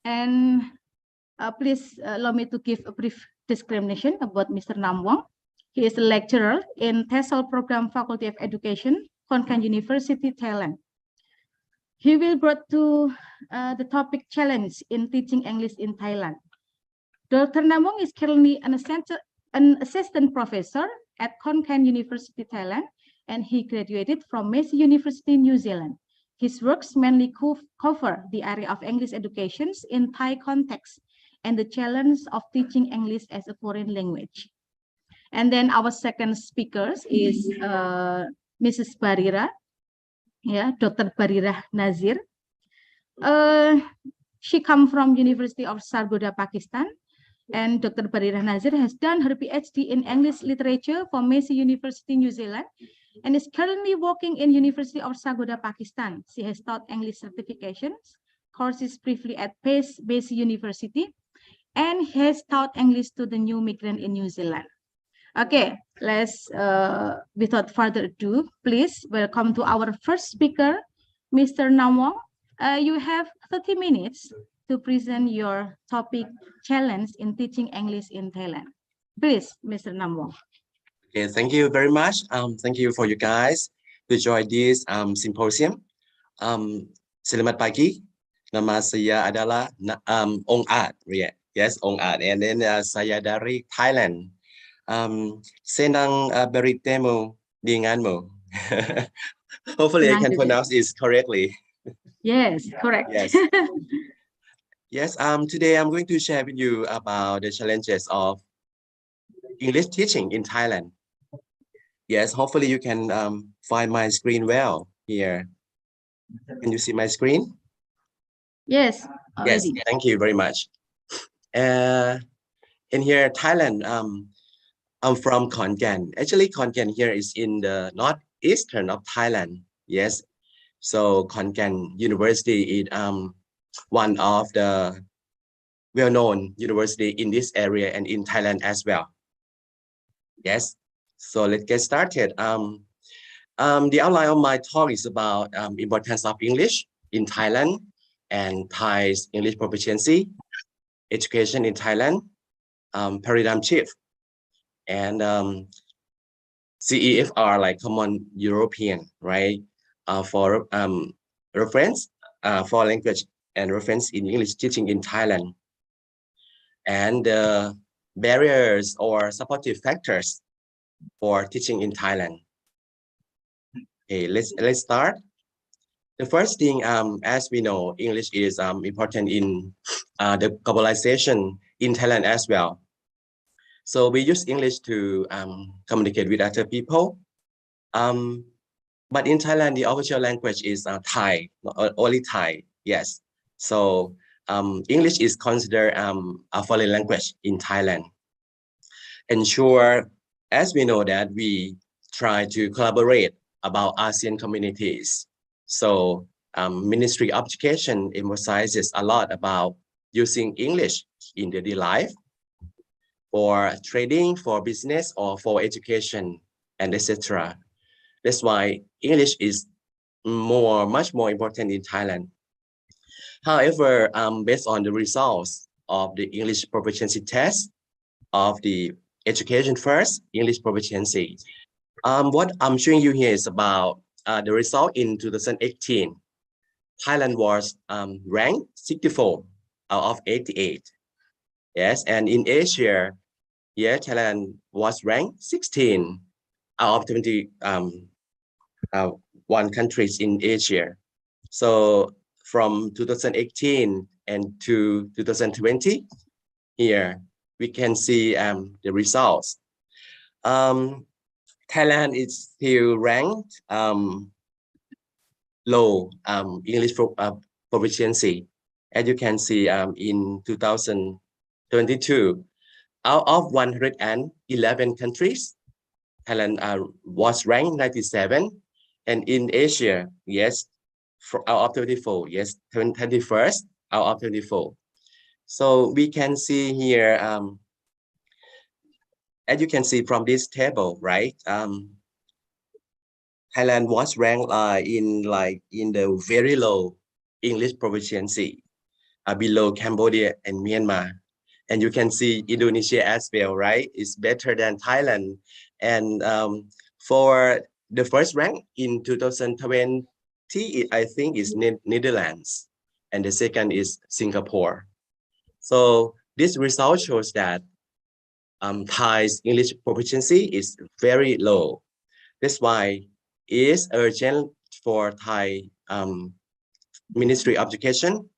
And please allow me to give a brief discrimination about Mr. Nam Wong. He is a lecturer in TESOL Program Faculty of Education, Khon Kaen University, Thailand. He will bring to the topic challenge in teaching English in Thailand. Dr. Nam Wong is currently an assistant professor at Khon Kaen University, Thailand, and he graduated from Massey University, New Zealand. His works mainly cover the area of English education in Thai context and the challenge of teaching English as a foreign language. And then our second speaker is Mrs. Barira, Dr. Barira Nazir. She comes from University of Sargodha, Pakistan. And Dr. Barira Nazir has done her PhD in English literature from Massey University, New Zealand, and is currently working in University of Sargodha, Pakistan. She has taught English certifications courses briefly at Massey University, and has taught English to the new migrant in New Zealand. Okay, let's, without further ado, please welcome to our first speaker, Mr. Nam Wong. You have 30 minutes to present your topic, challenge in teaching English in Thailand. Please, Mr. Nam Wong. Okay, thank you very much. Thank you for you guys to join this symposium. Selamat pagi. Nama saya adalah Ong Art. Yes, Ong Art. And then saya dari Thailand. Senang bertemu denganmu. Hopefully I can pronounce this correctly. Yes, correct. Yes. Yes, today I'm going to share with you about the challenges of English teaching in Thailand. Yes, hopefully you can find my screen well here. Can you see my screen? Yes. Already. Yes, thank you very much. In here, Thailand, I'm from Khon Kaen. Actually, Khon Kaen here is in the northeastern of Thailand. Yes, so Khon Kaen University is one of the well-known university in this area and in Thailand as well. Yes, so let's get started. The outline of my talk is about importance of English in Thailand and Thai's English proficiency, education in Thailand, paradigm shift, and CEFR, like Common European, right? For reference for language and reference in English teaching in Thailand, and barriers or supportive factors for teaching in Thailand. Okay, let's start. The first thing, as we know, English is important in the globalization in Thailand as well. So we use English to communicate with other people. But in Thailand, the official language is Thai, only Thai. Yes. So English is considered a foreign language in Thailand. Ensure, as we know that we try to collaborate about ASEAN communities. So Ministry of Education emphasizes a lot about using English in daily life for trading, for business, or for education, and etc. That's why English is much more important in Thailand. However, based on the results of the English proficiency test of the education first, English proficiency, what I'm showing you here is about the result in 2018. Thailand was ranked 64 out of 88. Yes, and in Asia, yeah, Thailand was ranked 16 out of 21 countries in Asia. So from 2018 and to 2020, here we can see the results. Thailand is still ranked low English proficiency. As you can see, in 2022, out of 111 countries, Thailand was ranked 97, and in Asia, yes, out of 24, yes, 21st out of 24. So we can see here, as you can see from this table, right? Thailand was ranked in the very low English proficiency. below Cambodia and Myanmar. And you can see Indonesia as well, right? It's better than Thailand. And for the first rank in 2020, I think is Netherlands. And the second is Singapore. So this result shows that Thai's English proficiency is very low. That's why it is urgent for Thai Ministry of Education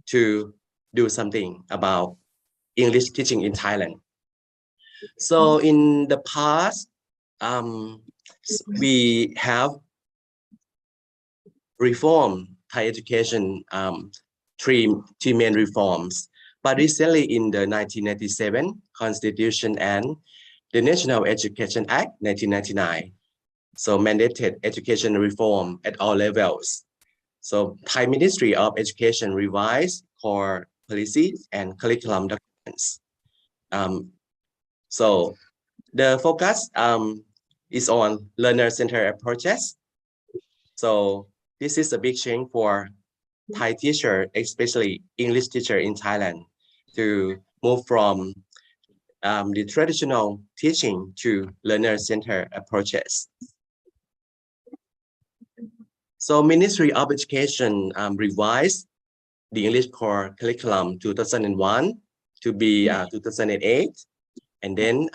to do something about English teaching in Thailand. So in the past, we have reformed Thai education, three main reforms. But recently in the 1997 Constitution and the National Education Act 1999, so mandated education reform at all levels. So Thai Ministry of Education revised core policies and curriculum documents. So the focus is on learner-centered approaches. So this is a big change for Thai teacher, especially English teacher in Thailand, to move from the traditional teaching to learner-centered approaches. So Ministry of Education revised the English core curriculum 2001 to be 2008, and then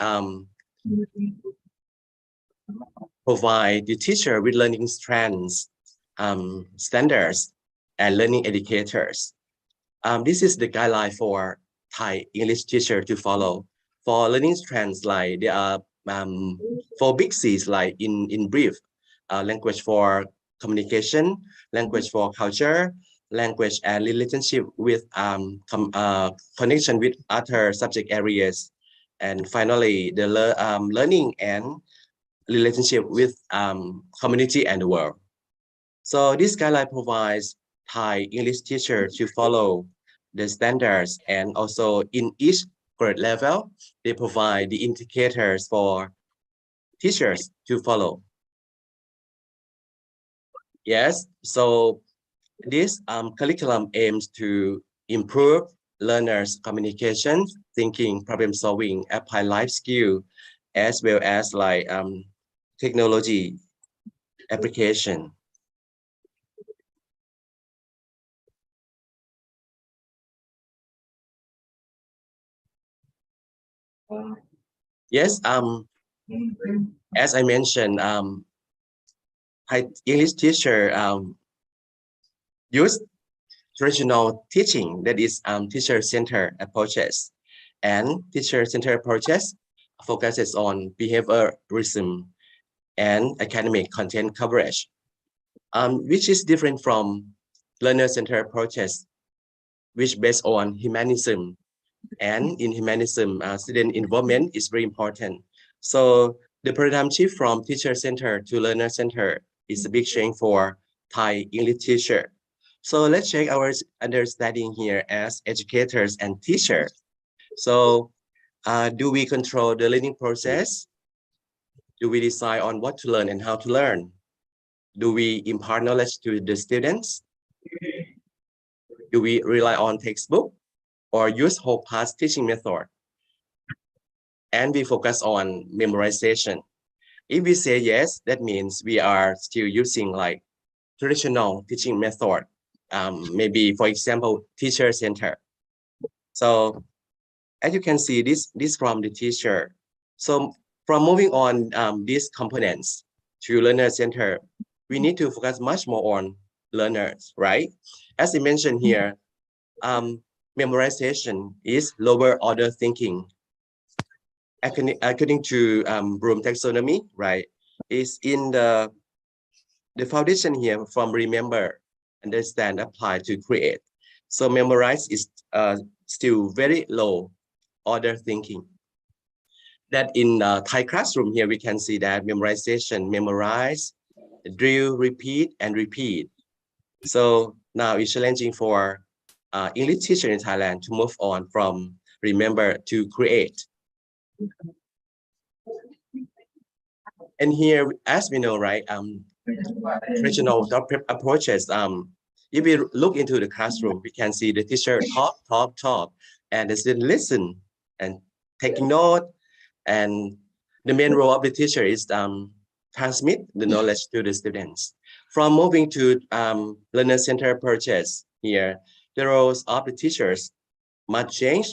provide the teacher with learning strengths, standards, and learning educators. This is the guideline for Thai English teacher to follow. For learning strengths, like there are 4 big C's, like in brief, language for communication, language for culture, language and relationship with connection with other subject areas, and finally the learning and relationship with community and the world. So this guideline provides Thai English teacher to follow the standards, and also in each grade level, they provide the indicators for teachers to follow. Yes, so this curriculum aims to improve learners' communication, thinking, problem solving, apply life skill, as well as like technology application. Yes, as I mentioned, English teacher use traditional teaching, that is teacher-centered approaches, and teacher-centered approaches focuses on behaviorism and academic content coverage, which is different from learner-centered approaches, which based on humanism. And in humanism, student involvement is very important. So the paradigm shift from teacher-centered to learner-centered is a big change for Thai English teacher. So let's check our understanding here as educators and teachers. So do we control the learning process? Do we decide on what to learn and how to learn? Do we impart knowledge to the students? Do we rely on textbook or use whole class teaching method? And we focus on memorization. If we say yes, that means we are still using like traditional teaching method, maybe for example, teacher center. So as you can see, this from the teacher. So from moving on these components to learner center, we need to focus much more on learners, right? As I mentioned here, memorization is lower order thinking. According to Bloom taxonomy, right, is in the foundation here from remember, understand, apply to create. So memorize is still very low order thinking. That in Thai classroom here, we can see that memorization, memorize, drill, repeat, and repeat. So now it's challenging for English teacher in Thailand to move on from remember to create. And here, as we know, right, traditional approaches If we look into the classroom, we can see the teacher talk, and the student listen and taking note. And the main role of the teacher is transmit the knowledge to the students. From moving to learner-centered approaches here, the roles of the teachers must change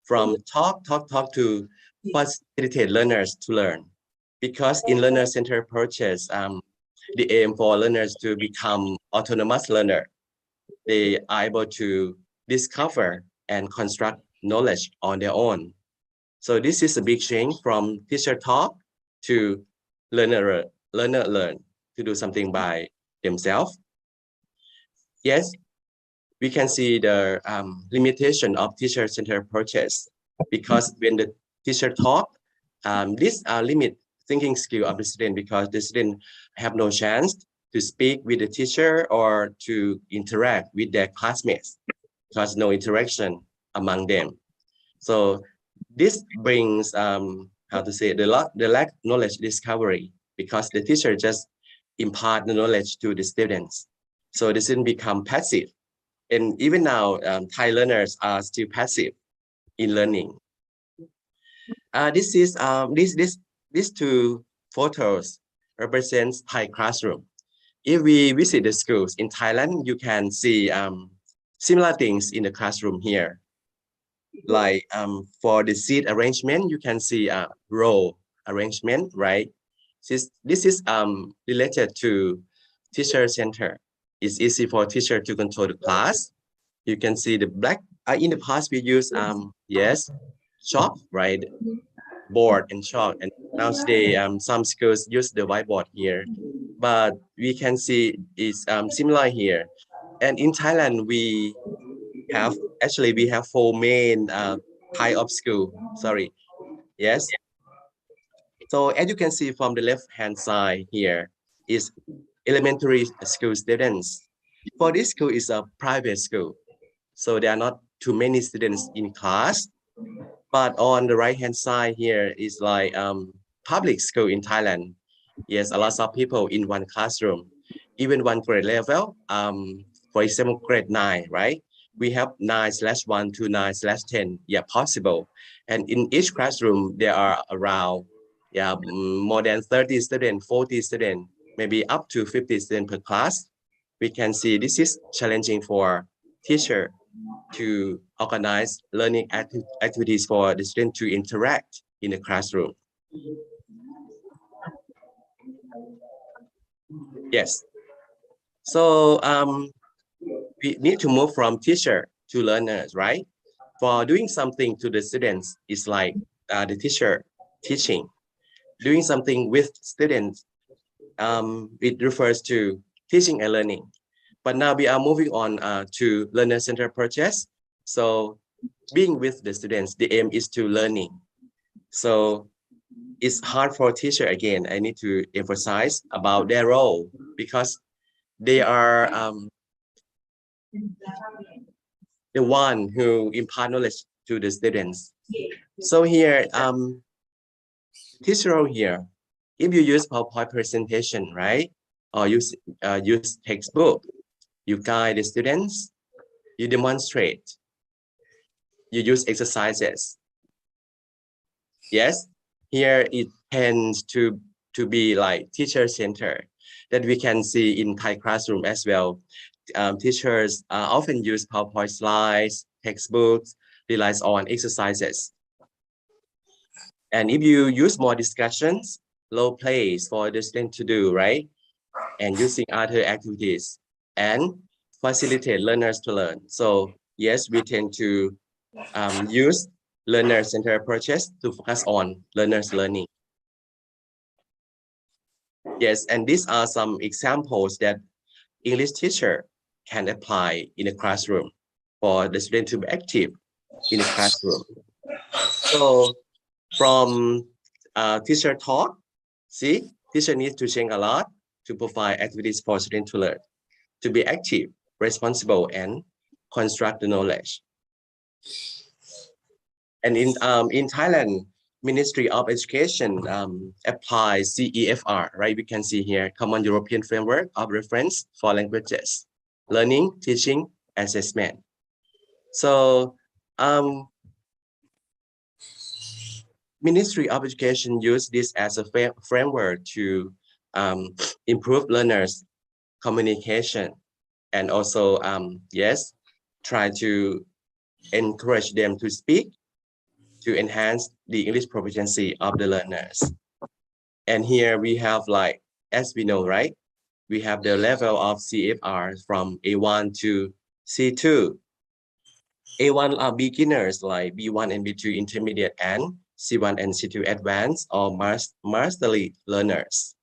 from talk to facilitate learners to learn. Because in learner-centered approaches, the aim for learners to become autonomous learner. They are able to discover and construct knowledge on their own. So this is a big change from teacher talk to learner learn to do something by themselves. Yes, we can see the limitation of teacher-centered approaches, because when the teacher talk, this limit thinking skill of the student, because the student have no chance to speak with the teacher or to interact with their classmates, because no interaction among them. So this brings how to say the lack knowledge discovery, because the teacher just impart the knowledge to the students. So the student become passive. And even now, Thai learners are still passive in learning. This is these two photos represents Thai classroom. If we visit the schools in Thailand, you can see similar things in the classroom here. Like for the seat arrangement, you can see a row arrangement, right? This is related to teacher center. It's easy for teacher to control the class. You can see the black. In the past, we use chalk, right? Board and chalk, and now today some schools use the whiteboard here. But we can see it's similar here. And in Thailand, we have four main type of school. Sorry, yes. So as you can see from the left hand side here is elementary school students. For this school is a private school, so there are not too many students in class. But on the right hand side here is like public school in Thailand. Yes, a lot of people in one classroom, even one grade level. For example, grade 9, right? We have 9/1 to 9/10. Yeah, possible. And in each classroom, there are around more than 30 students, 40 students, maybe up to 50 students per class. We can see this is challenging for teacher to organize learning activities for the student to interact in the classroom. Yes. So we need to move from teacher to learners, right? For doing something to the students is like the teacher teaching. Doing something with students, it refers to teaching and learning. But now we are moving on to learner-centered approaches. So being with the students, the aim is to learning. So it's hard for a teacher, again, I need to emphasize about their role, because they are the one who impart knowledge to the students. So here, teacher role here, if you use PowerPoint presentation, right? Or use textbook, you guide the students, you demonstrate, you use exercises. Yes, here it tends to be like teacher center that we can see in Thai classroom as well. Teachers often use PowerPoint slides, textbooks, relies on exercises. And if you use more discussions, role plays for the student to do, right? And using other activities and facilitate learners to learn. So yes, we tend to use learner-centered approaches to focus on learners learning. Yes, and these are some examples that English teacher can apply in the classroom for the student to be active in the classroom. So from teacher talk, see, teacher needs to change a lot to provide activities for students to learn, to be active, responsible, and construct the knowledge. And in Thailand, Ministry of Education applies CEFR, right? We can see here, Common European Framework of Reference for Languages. learning, teaching, assessment. So Ministry of Education use this as a framework to improve learners' communication and also, yes, try to encourage them to speak to enhance the English proficiency of the learners. And here we have, like, as we know, right? We have the level of CFR from A1 to C2. A1 are beginners like B1 and B2 intermediate, and C1 and C2 advanced or masterly learners.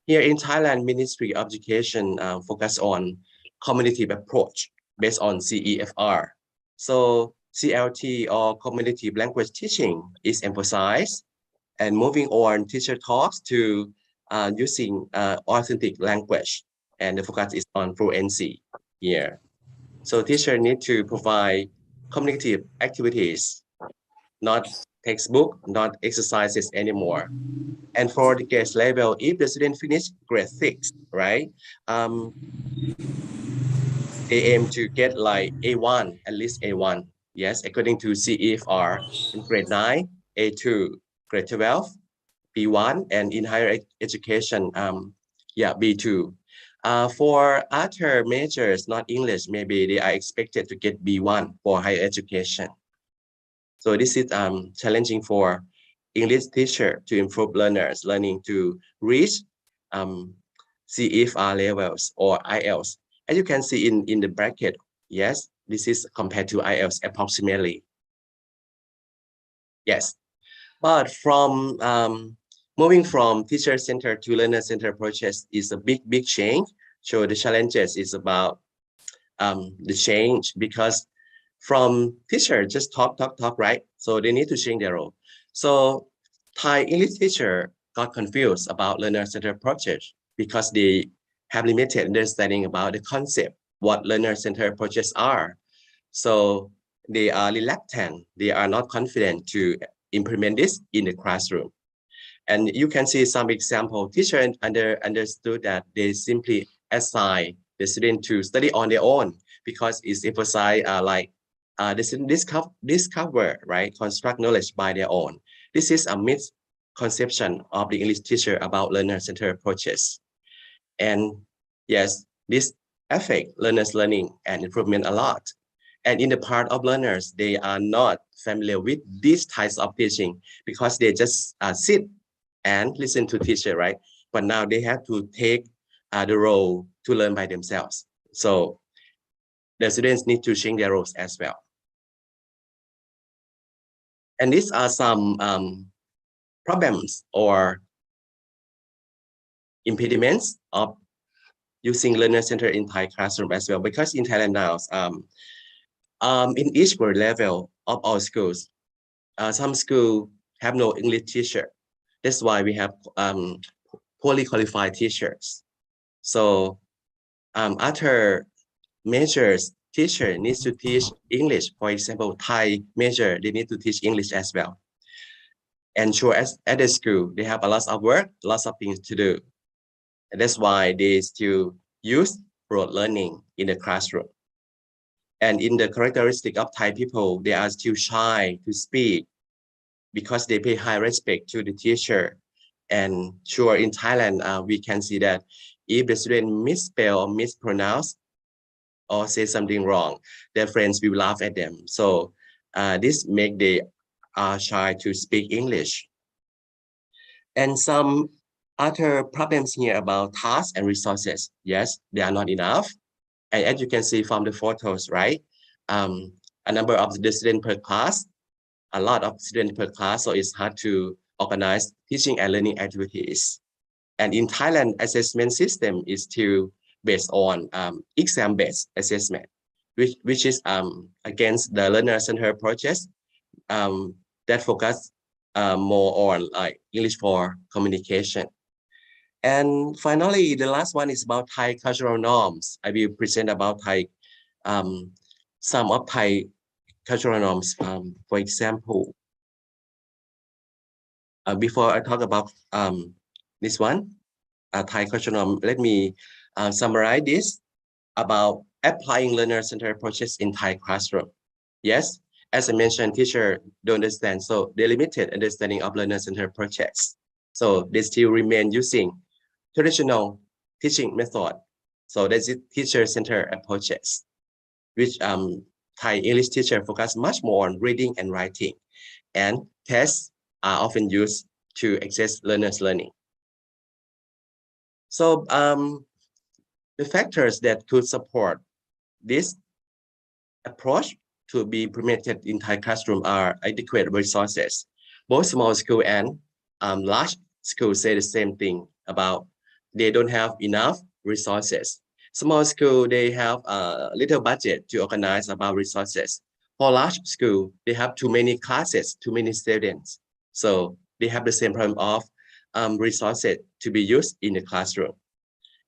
Here in Thailand, Ministry of Education focus on cognitive approach based on CEFR. So CLT or cognitive language teaching is emphasized, and moving on, teacher talks to using authentic language, and the focus is on fluency here. So teacher need to provide cognitive activities, not textbook, not exercises anymore. And for the grade level, if the student finish grade 6, right? They aim to get like A1, at least A1. Yes, according to CEFR in grade 9, A2, grade 12, B1, and in higher education, B2. For other majors, not English, maybe they are expected to get B1 for higher education. So this is challenging for English teacher to improve learners learning to reach CEFR levels or IELTS. As you can see in the bracket, yes, this is compared to IELTS approximately. Yes, but from moving from teacher-centered to learner-centered approaches is a big change. So the challenges is about the change, because from teacher just talk, right? So they need to change their role. So Thai English teacher got confused about learner-centered approaches because they have limited understanding about the concept, what learner-centered approaches are. So they are reluctant, they are not confident to implement this in the classroom. And you can see some example, teacher understood that they simply assign the student to study on their own because it's emphasized the student discover, right, construct knowledge by their own. This is a misconception of the English teacher about learner-centered approaches. And yes, this affect learners' learning and improvement a lot. And in the part of learners, they are not familiar with these types of teaching because they just sit and listen to teacher, right? But now they have to take the role to learn by themselves. So the students need to change their roles as well. And these are some problems or impediments of using learner center in Thai classroom as well, because in Thailand now, in each grade level of our schools, some schools have no English teacher. That's why we have poorly qualified teachers. So other majors teacher needs to teach English. For example, Thai major, they need to teach English as well. And sure, at the school, they have a lot of work, lots of things to do. And that's why they still use rote learning in the classroom. And in the characteristic of Thai people, they are still shy to speak because they pay high respect to the teacher. And sure, in Thailand, we can see that if the student misspell or mispronounce or say something wrong, their friends will laugh at them. So this make they shy to speak English. And some other problems here about tasks and resources. Yes, they are not enough. And as you can see from the photos, right? A number of the students per class, a lot of students per class, so it's hard to organize teaching and learning activities. And in Thailand, assessment system is still based on exam-based assessment, which is against the learner-centered approaches that focus more on like English for communication. And finally, the last one is about Thai cultural norms. I will present about Thai, some of Thai cultural norms. For example, before I talk about this one, Thai cultural norm, let me summarize this about applying learner-centered approaches in Thai classroom. Yes, as I mentioned, teacher don't understand, so they limited understanding of learner-centered approaches. So they still remain using traditional teaching method. So that's it, teacher-centered approaches, which Thai English teacher focus much more on reading and writing, and tests are often used to assess learners' learning. So the factors that could support this approach to be implemented in Thai classroom are adequate resources. Both small school and large school say the same thing about they don't have enough resources. Small school, they have a little budget to organize about resources. For large school, they have too many classes, too many students. So they have the same problem of resources to be used in the classroom.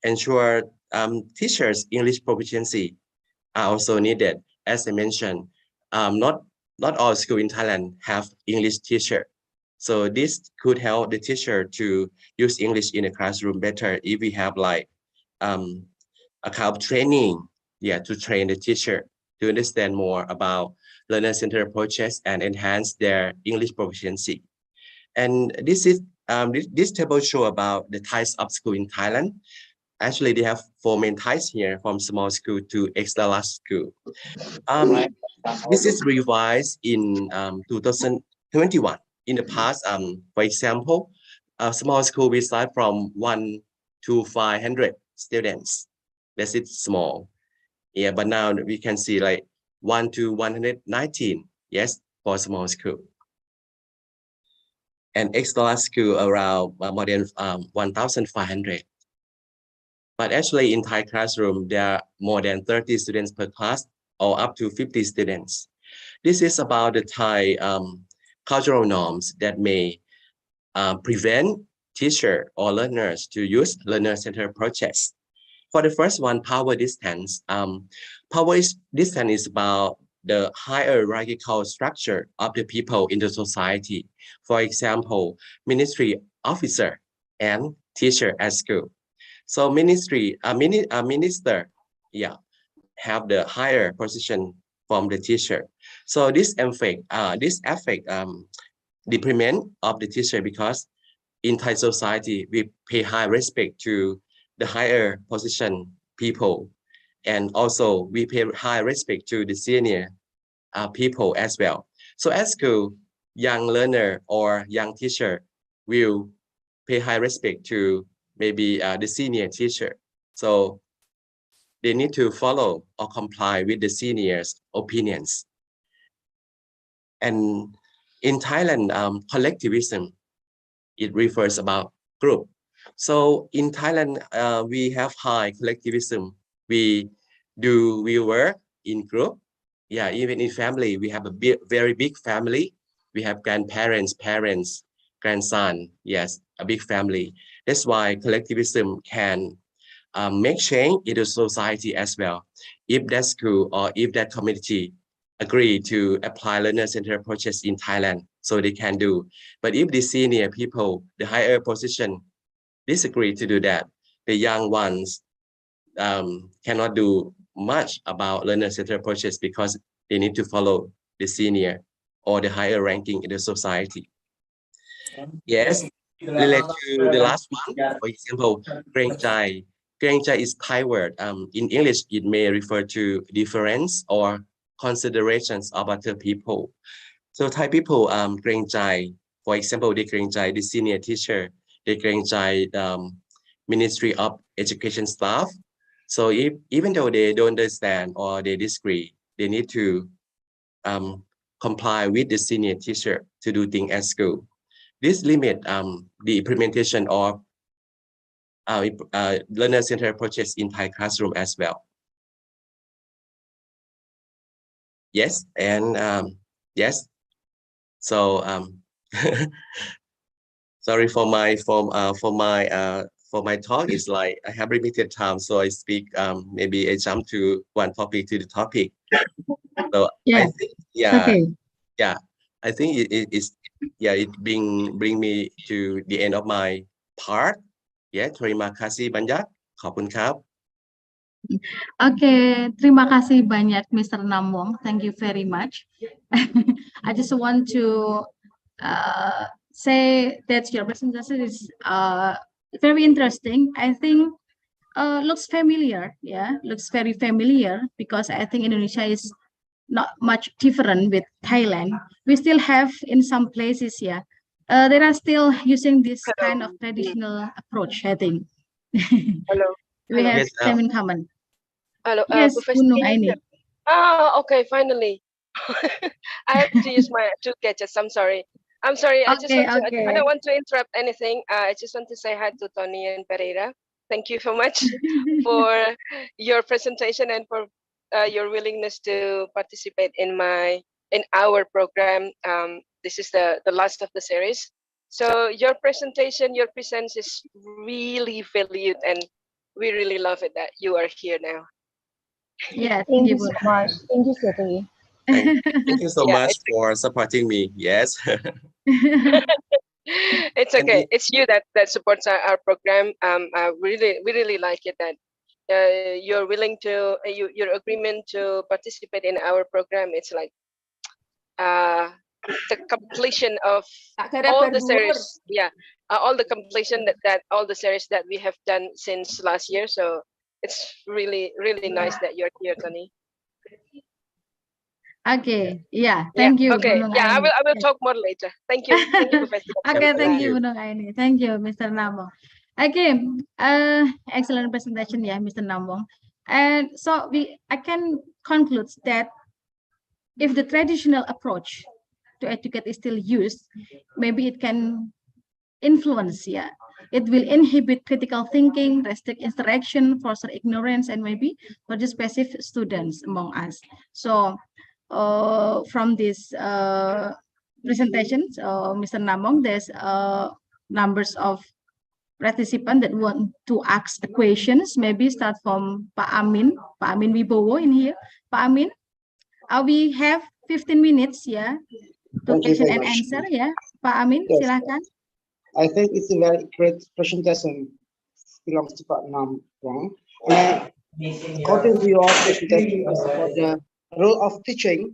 Ensure teachers' English proficiency are also needed. As I mentioned, not all schools in Thailand have English teacher. So this could help the teacher to use English in the classroom better if we have like a kind of training, to train the teacher to understand more about learner-centered approaches and enhance their English proficiency. And this table show about the types of school in Thailand. Actually, they have 4 main types here, from small school to extra large school. This is revised in 2021. In the past, for example, a small school will start from 1 to 500 students. That's it, small. Yeah, but now we can see like 1 to 119, yes, for small school. And extra large school around more than 1,500. But actually in Thai classroom, there are more than 30 students per class or up to 50 students. This is about the Thai cultural norms that may prevent teacher or learners to use learner-centered approaches. For the first one, power distance. Distance is about the hierarchical structure of the people in the society. For example, ministry officer and teacher at school. So minister, have the higher position from the teacher. So this affect deployment of the teacher, because in Thai society we pay high respect to the higher position people, and also we pay high respect to the senior people as well. So at school, young learner or young teacher will pay high respect to maybe the senior teacher. So they need to follow or comply with the seniors' opinions. And in Thailand, collectivism, it refers about group. So in Thailand, we have high collectivism. We work in group. Yeah, even in family, we have a very big family. We have grandparents, parents, grandson. Yes, a big family. That's why collectivism can make change in the society as well. If that school or if that community agree to apply learner-centered approaches in Thailand, so they can do. But if the senior people, the higher position, disagree to do that, the young ones cannot do much about learner-centered approaches because they need to follow the senior or the higher ranking in the society. Yes, related to the last one, for example, Greng Chai is Thai word. In English, it may refer to difference or considerations of other people. So Thai people Greng Chai, for example, they Greng Chai the senior teacher, they Greng Chai Ministry of Education staff. So even though they don't understand or they disagree, they need to comply with the senior teacher to do things at school. This limit the implementation of learner-centered approaches in Thai classroom as well. Yes, and yes. So sorry for my talk. It's like I have limited time, so I speak maybe I jump to one topic to the topic. So Yeah, I think I think it bring me to the end of my part. Yeah, terima kasih banyak. ขอบคุณครับ Oke, terima kasih banyak Mr. Namwong. Thank you very much. I just want to say that your presentation is very interesting. I think looks familiar, yeah, looks very familiar because I think Indonesia is not much different with Thailand. We still have in some places, yeah, they are still using this kind of traditional approach, I think. Hello. We Hello. have Yes, them in common. Hello, Yes, Professor. Gunung Can you Aini. hear? Okay, finally. I have to use my two gadgets. I'm sorry. I'm sorry. I just Okay, want to. I okay. don't want to interrupt anything. I just want to say hi to Tony and Pereira. Thank you so much for your presentation and for your willingness to participate in our program. This is the last of the series. So your presentation, your presence is really valued, and we really love it that you are here now. Yeah, Thank thank you, you so Gunung. much. Thank you, Shetty. thank you so Yeah, much for supporting me. Yes. it's And okay. It's you that supports our program. We really like it that you're willing to your agreement to participate in our program. It's like the completion of all the series. Yeah, all the completion that all the series that we have done since last year. So it's really nice that you're here, Tony. Okay, yeah, Yeah. thank you, Okay. Gunung Yeah, I Aini. will talk more later. Thank you. Thank you, Professor. Okay, thank thank you, you. Gunung Aini. Thank you, Mr. Namong. Okay, excellent presentation, yeah, Mr. Namong. And so I can conclude that if the traditional approach to educate is still used, maybe it can influence, yeah. It will inhibit critical thinking, restrict interaction, foster ignorance, and maybe prejudice passive students among us. So from this presentation, Mr. Namong, there's numbers of participants that want to ask the questions. Maybe start from Pak Amin Wibowo in here. Pak Amin, we have 15 minutes, yeah, to Thank you question very and much. answer, yeah. Pak Amin, Yes. silakan. I think it's a very great presentation. Belongs to Pak Nam Wong. According to your presentation is about the role of teaching,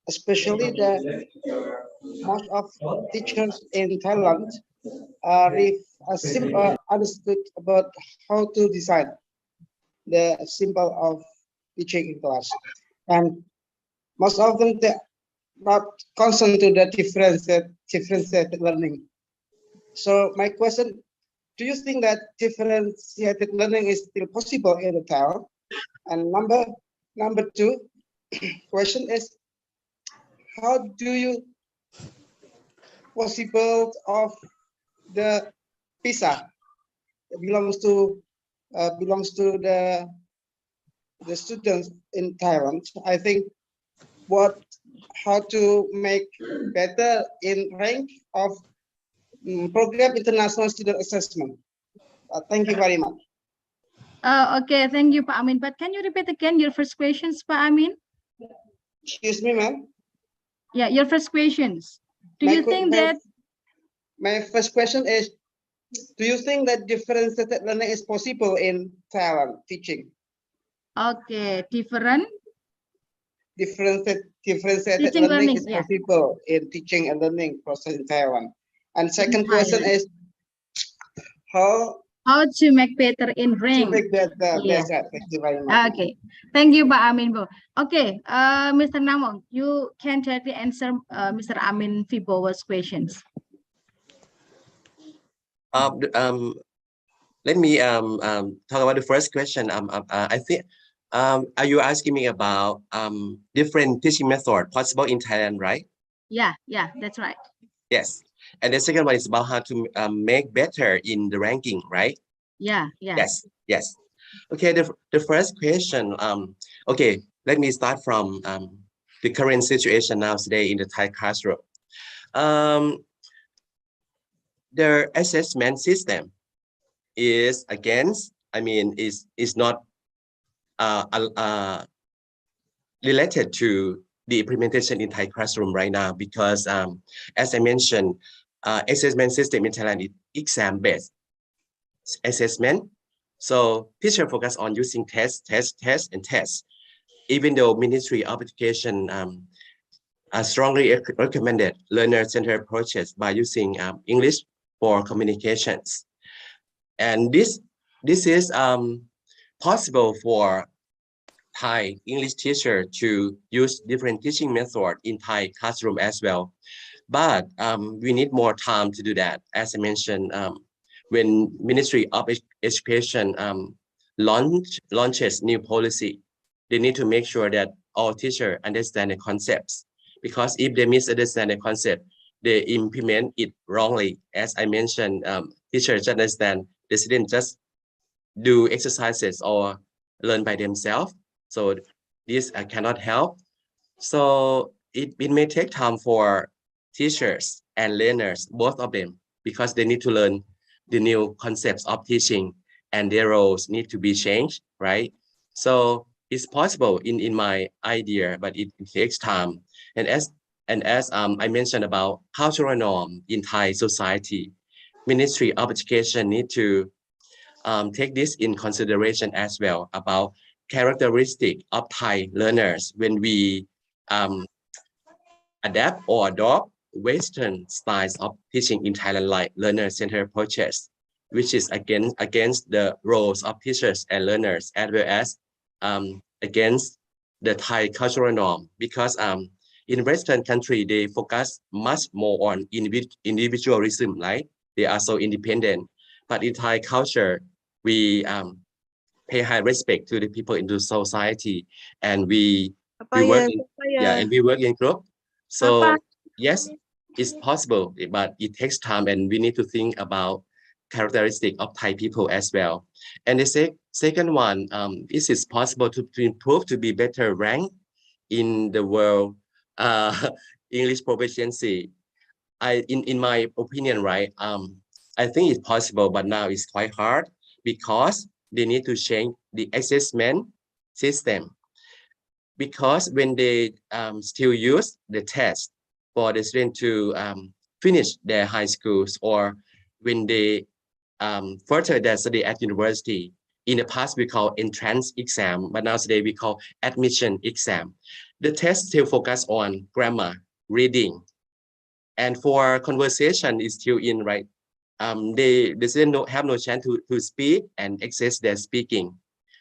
especially the most of teachers in Thailand are understood about how to design the symbol of teaching in class, and most of them they not concerned to the differentiated learning. So my question, do you think that differentiated learning is still possible in the town? And number two question is, how do you possible of the PISA belongs to the students in Thailand? I think how to make better in rank of program international student assessment. Thank you very much. Okay, thank you, Pak Amin. But can you repeat again your first questions, Pak Amin? Excuse me, ma'am. Yeah, your first questions. Do you think that? My first question is, do you think that differentiated learning is possible in Thailand teaching? Okay, differentiated learning is possible in teaching and learning process in Taiwan. And second question is, how to make better in rank. To make better. Yeah. Thank you very much. Okay, thank you, Pak Amin. Okay, Mr. Namong, you can directly answer Mr. Amin Wibowo's questions. Let me talk about the first question. I think are you asking me about different teaching method possible in Thailand, right? Yeah, that's right. Yes, and the second one is about how to make better in the ranking, right? Yeah. Yes. Okay, the first question. Okay, let me start from the current situation now today in the Thai classroom. The assessment system is not related to the implementation in Thai classroom right now, because as I mentioned, assessment system in Thailand is exam-based assessment, So teacher focus on using test, and test. Even though Ministry of Education strongly recommended learner-centered approaches by using English for communications. And this is possible for Thai English teacher to use different teaching method in Thai classroom as well. But we need more time to do that. As I mentioned, when Ministry of Education launches new policy, they need to make sure that all teachers understand the concepts. Because if they misunderstand the concept, they implement it wrongly. As I mentioned, teachers understand the students just do exercises or learn by themselves. So this cannot help. So it may take time for teachers and learners, both of them, because they need to learn the new concepts of teaching and their roles need to be changed, right? So it's possible in my idea, but it takes time. And as I mentioned about cultural norm in Thai society, Ministry of Education need to take this in consideration as well about characteristic of Thai learners when we adapt or adopt Western styles of teaching in Thailand, like learner-centered approaches, which is against the roles of teachers and learners, as well as against the Thai cultural norm. Because in Western country, they focus much more on individualism, right? They are so independent. But in Thai culture, we pay high respect to the people in the society, and we work in group. So yes, it's possible, but it takes time, and we need to think about characteristic of Thai people as well. And the second one, is it possible to improve to be better ranked in the world English proficiency? In my opinion, right? I think it's possible, but now it's quite hard because they need to change the assessment system. Because when they still use the test for the student to finish their high schools, or when they further their study at university, in the past we call entrance exam, but now today we call admission exam. The test still focus on grammar, reading, and for conversation is still in, right? The student have no chance to speak and access their speaking.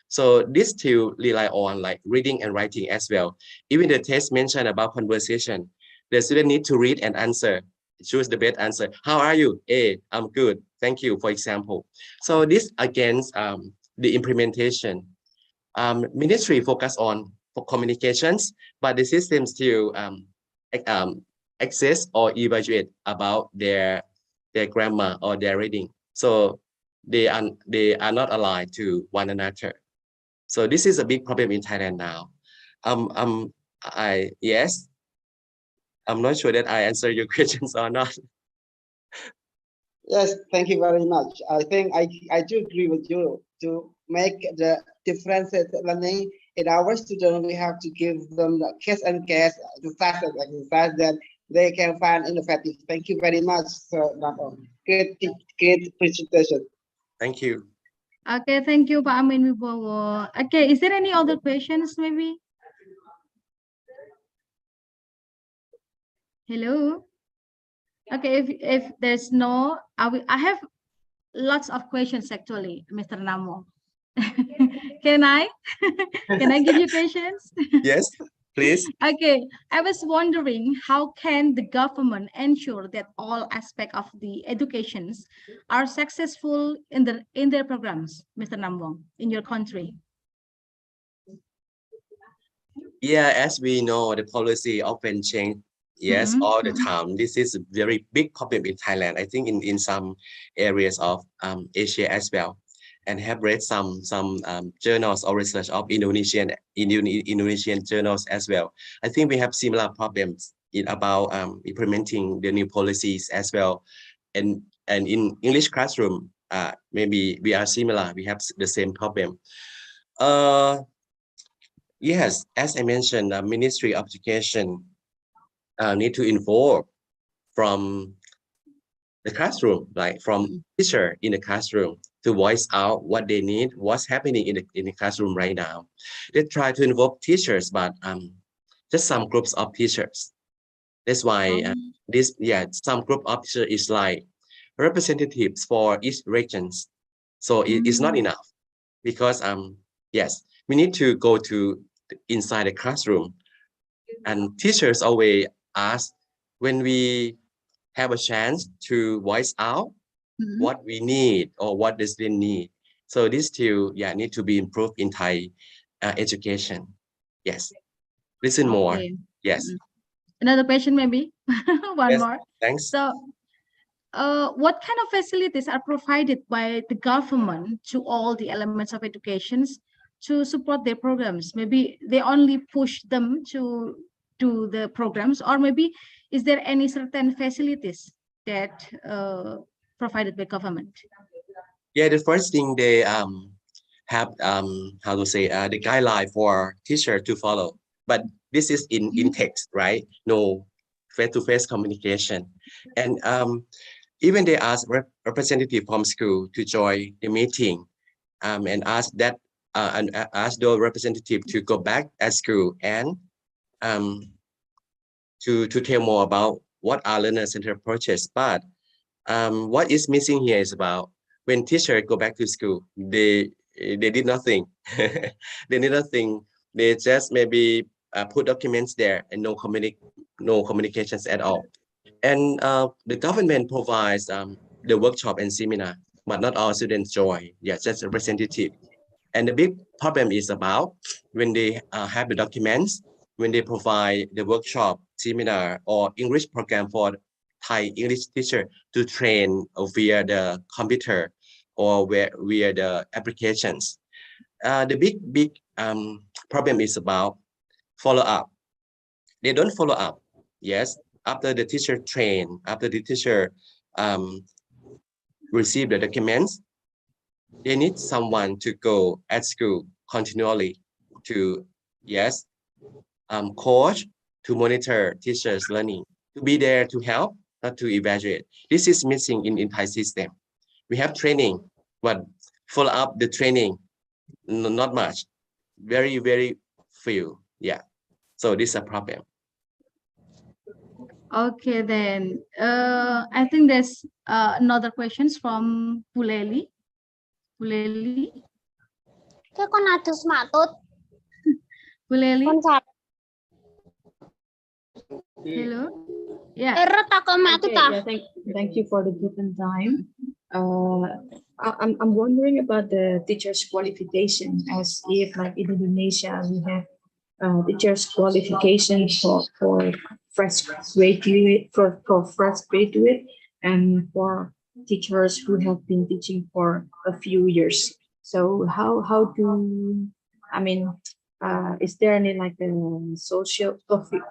So this still rely on like reading and writing as well. Even the test mentioned about conversation, the student need to read and answer, choose the best answer. How are you? I'm good, thank you, for example. So this against the implementation. Ministry focus on communications, but the system still access or evaluate about their grammar or their reading. So they are not aligned to one another. So this is a big problem in Thailand now. Yes, I'm not sure that I answer your questions or not. Yes, thank you very much. I think I do agree with you. To make the differences learning in our students, we have to give them the case and case exercise that they can find innovative. Thank you very much, Sir Namong. Great presentation. Thank you. Okay, thank you, Pak Amin Wibowo. Okay, is there any other questions maybe? Hello? Okay, if there's no, I have lots of questions actually, Mr. Namo. Can I give you questions? Yes, please. Okay, I was wondering, how can the government ensure that all aspects of the educations are successful in their programs, Mr. Namwong, in your country? Yeah, as we know, the policy often change. Yes, all the time. This is a very big problem in Thailand. I think in some areas of Asia as well, and have read some journals or research of Indonesian journals as well. I think we have similar problems about implementing the new policies as well, and in English classroom, maybe we are similar. We have the same problem. Yes, as I mentioned, the Ministry of Education need to involve from the classroom, like from teacher in the classroom to voice out what they need, what's happening in the classroom right now. They try to involve teachers, but just some groups of teachers. That's why some group of teachers is like representatives for each regions. So it's not enough because yes, we need to go to inside the classroom, and teachers always ask when we have a chance to voice out what we need or what does they need. So this still need to be improved in Thai education. Yes, listen more. Okay. Yes. Another question, maybe one Yes, more. thanks. So, what kind of facilities are provided by the government to all the elements of educations to support their programs? Maybe they only push them to do the programs, or maybe is there any certain facilities that provided by government? Yeah, the first thing they have how to say the guideline for teacher to follow, but this is in text, right? No face-to-face communication, and even they ask representative from school to join the meeting, and ask that and ask the representative to go back at school and to tell more about what are learner-centered approaches. But what is missing here is about when teachers go back to school, they did nothing. They did nothing. They just maybe put documents there and no communications at all. And the government provides the workshop and seminar, but not all students join. Yeah, just a representative. And the big problem is about when they have the documents, when they provide the workshop, seminar, or English program for Thai English teacher to train via the computer or via the applications. The big problem is about follow up. They don't follow up. Yes, after the teacher train, after the teacher receive the documents, they need someone to go at school continually to coach, to monitor teachers learning, to be there to help, not to evaluate. This is missing in Thai system. We have training, but follow up the training, not much, very few. Yeah, so this is a problem. Okay, then I think there's another questions from Puleli. Puleli. Thế con nào từ smart tốt? Puleli. Con chào. Hello. Yeah. Error ta con mà Okay, ta. yeah, thank you for the given time. I'm wondering about the teachers' qualification, as if like in Indonesia we have teachers' qualification for fresh graduate for fresh graduate and for teachers who have been teaching for a few years. So how do I mean? Is there any like a social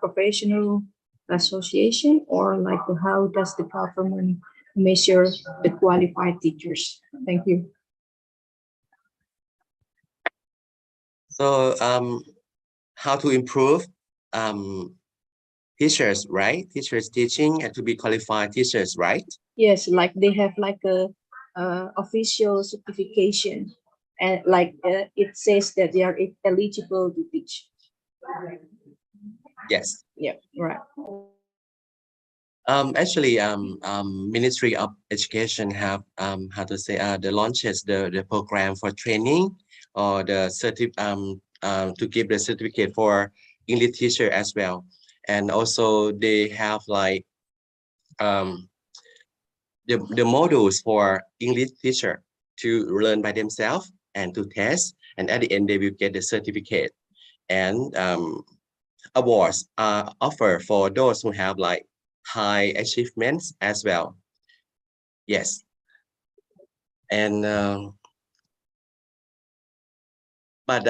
professional association, or like how does the government measure the qualified teachers? Thank you. So how to improve teachers, right? Teachers teaching and to be qualified teachers, right? Yes, like they have like a official certification, and like it says that they are eligible to teach. Yes. Yeah, right. Actually, Ministry of Education have how to say the launches the program for training or the to give the certificate for English teacher as well, and also they have like the modules for English teacher to learn by themselves and to test, and at the end they will get the certificate, and awards are offered for those who have like high achievements as well. Yes. And but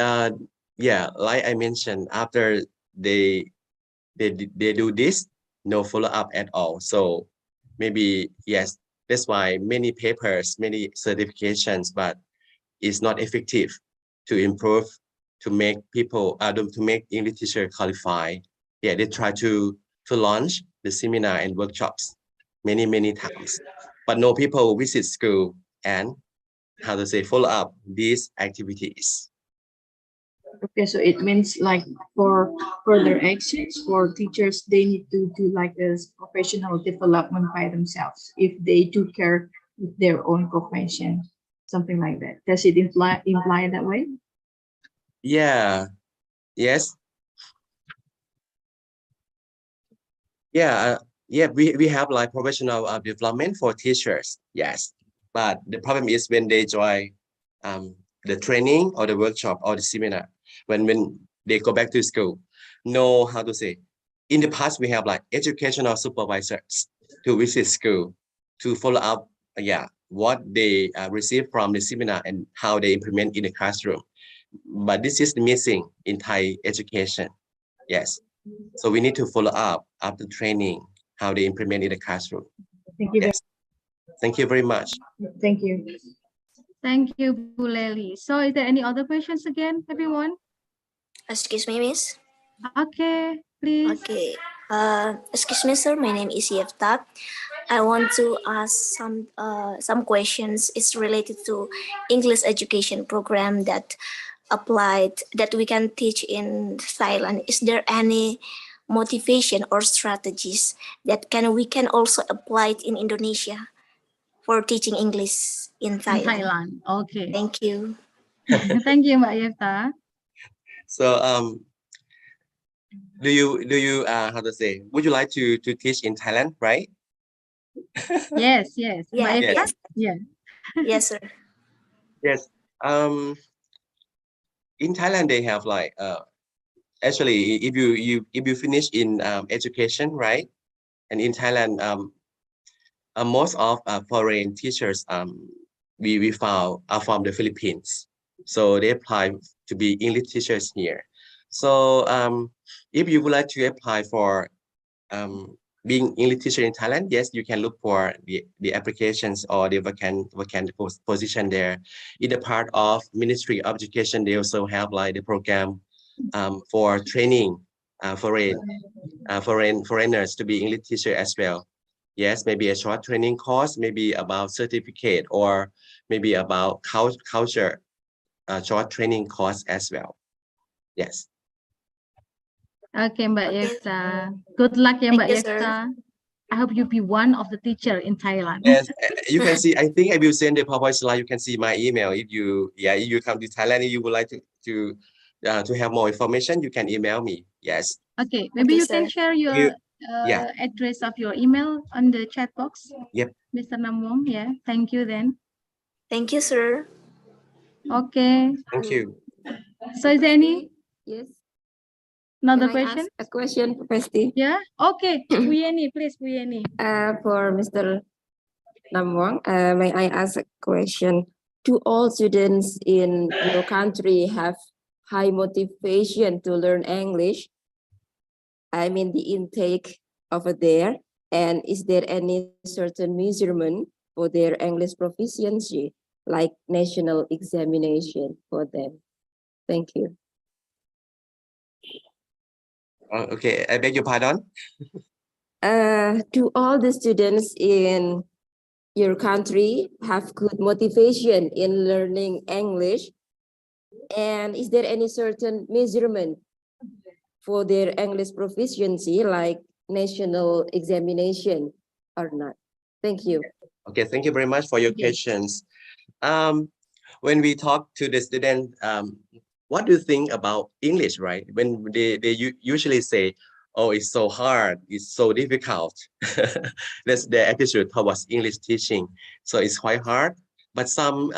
yeah, like I mentioned, after they do this, no follow-up at all. So maybe yes, that's why many papers, many certifications, but it's not effective to improve, to make people to make English teacher qualify. Yeah, they try to launch the seminar and workshops many times. but no people visit school and how to say follow up these activities. Okay, so it means like for further actions for teachers, they need to do like this professional development by themselves if they do care with their own profession, something like that. Does it imply that way? Yeah, yes. Yeah, we have like professional development for teachers, yes. But the problem is when they join the training or the workshop or the seminar, when they go back to school, know how to say. In the past, we have like educational supervisors to visit school to follow up, what they receive from the seminar and how they implement in the classroom. But this is missing in Thai education, yes. So we need to follow up after training how they implement in the classroom. Thank you. Yes. Thank you very much. Thank you. Thank you, Buleli. So is there any other questions again, everyone? Excuse me, Miss. Okay, please. Okay. Excuse me, sir. My name is Yeftat. I want to ask some questions. It's related to English education program that we can teach in Thailand. Is there any motivation or strategies that we can also apply it in Indonesia for teaching English in In Thailand? Thailand. Okay. Thank you. Thank you, Mbak Yefta. So do you how to say, would you like to teach in Thailand, right? Yes, yes. Mbak Yeah, Yefta? yes, Yeah. yes, sir. Yes. In Thailand they have like actually if you finish in education, right? And in Thailand most of foreign teachers we found are from the Philippines, so they apply to be English teachers here. So if you would like to apply for being English teacher in Thailand, yes, you can look for the applications or the vacant position there. In the part of Ministry of Education, they also have like the program for training foreigners to be English teacher as well. Yes, maybe a short training course, maybe about certificate or maybe about culture, short training course as well. Yes. Okay, Mbak Okay. Yefta. Good luck, ya, Thank Mbak you, sir. Yefta. I hope you be one of the teacher in Thailand. Yes, you can see. I think I will send the PowerPoint slide. You can see my email. If you come to Thailand and you would like to have more information, you can email me. Yes. Okay, maybe Okay, you can sir. share your Yeah. address of your email on the chat box. Yep. Mr. Namwong, yeah. Thank you then. Thank you, sir. Okay. Thank you. So is there any Yes. another Can I question? ask a question, Pesti? Yeah. Okay. Bu Yeni, please, Bu Yeni. For Mr. Namwang, may I ask a question? Do all students in your country have high motivation to learn English? I mean the intake over there. And is there any certain measurement for their English proficiency, like national examination for them? Thank you. Okay, I beg your pardon. Do all the students in your country have good motivation in learning English? And is there any certain measurement for their English proficiency, like national examination or not? Thank you. Okay, thank you very much for your questions. When we talk to the student, what do you think about English, right? When they usually say, oh, it's so hard, it's so difficult. That's their attitude towards English teaching. So it's quite hard, but some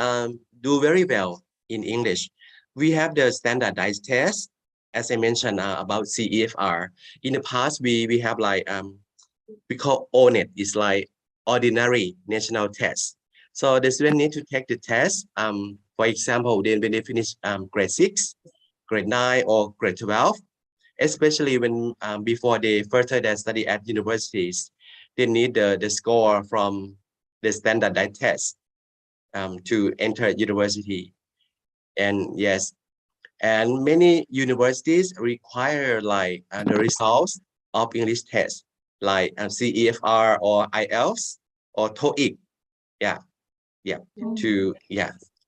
do very well in English. We have the standardized test, as I mentioned about CEFR. In the past, we have like, we call ONET, it's like ordinary national test. So the student need to take the test. For example, then when they finish grade 6, grade 9, or grade 12, especially when before they further their study at universities, they need the score from the standardized test to enter university. And yes, and many universities require like the results of English test, like CEFR or IELTS or TOEIC to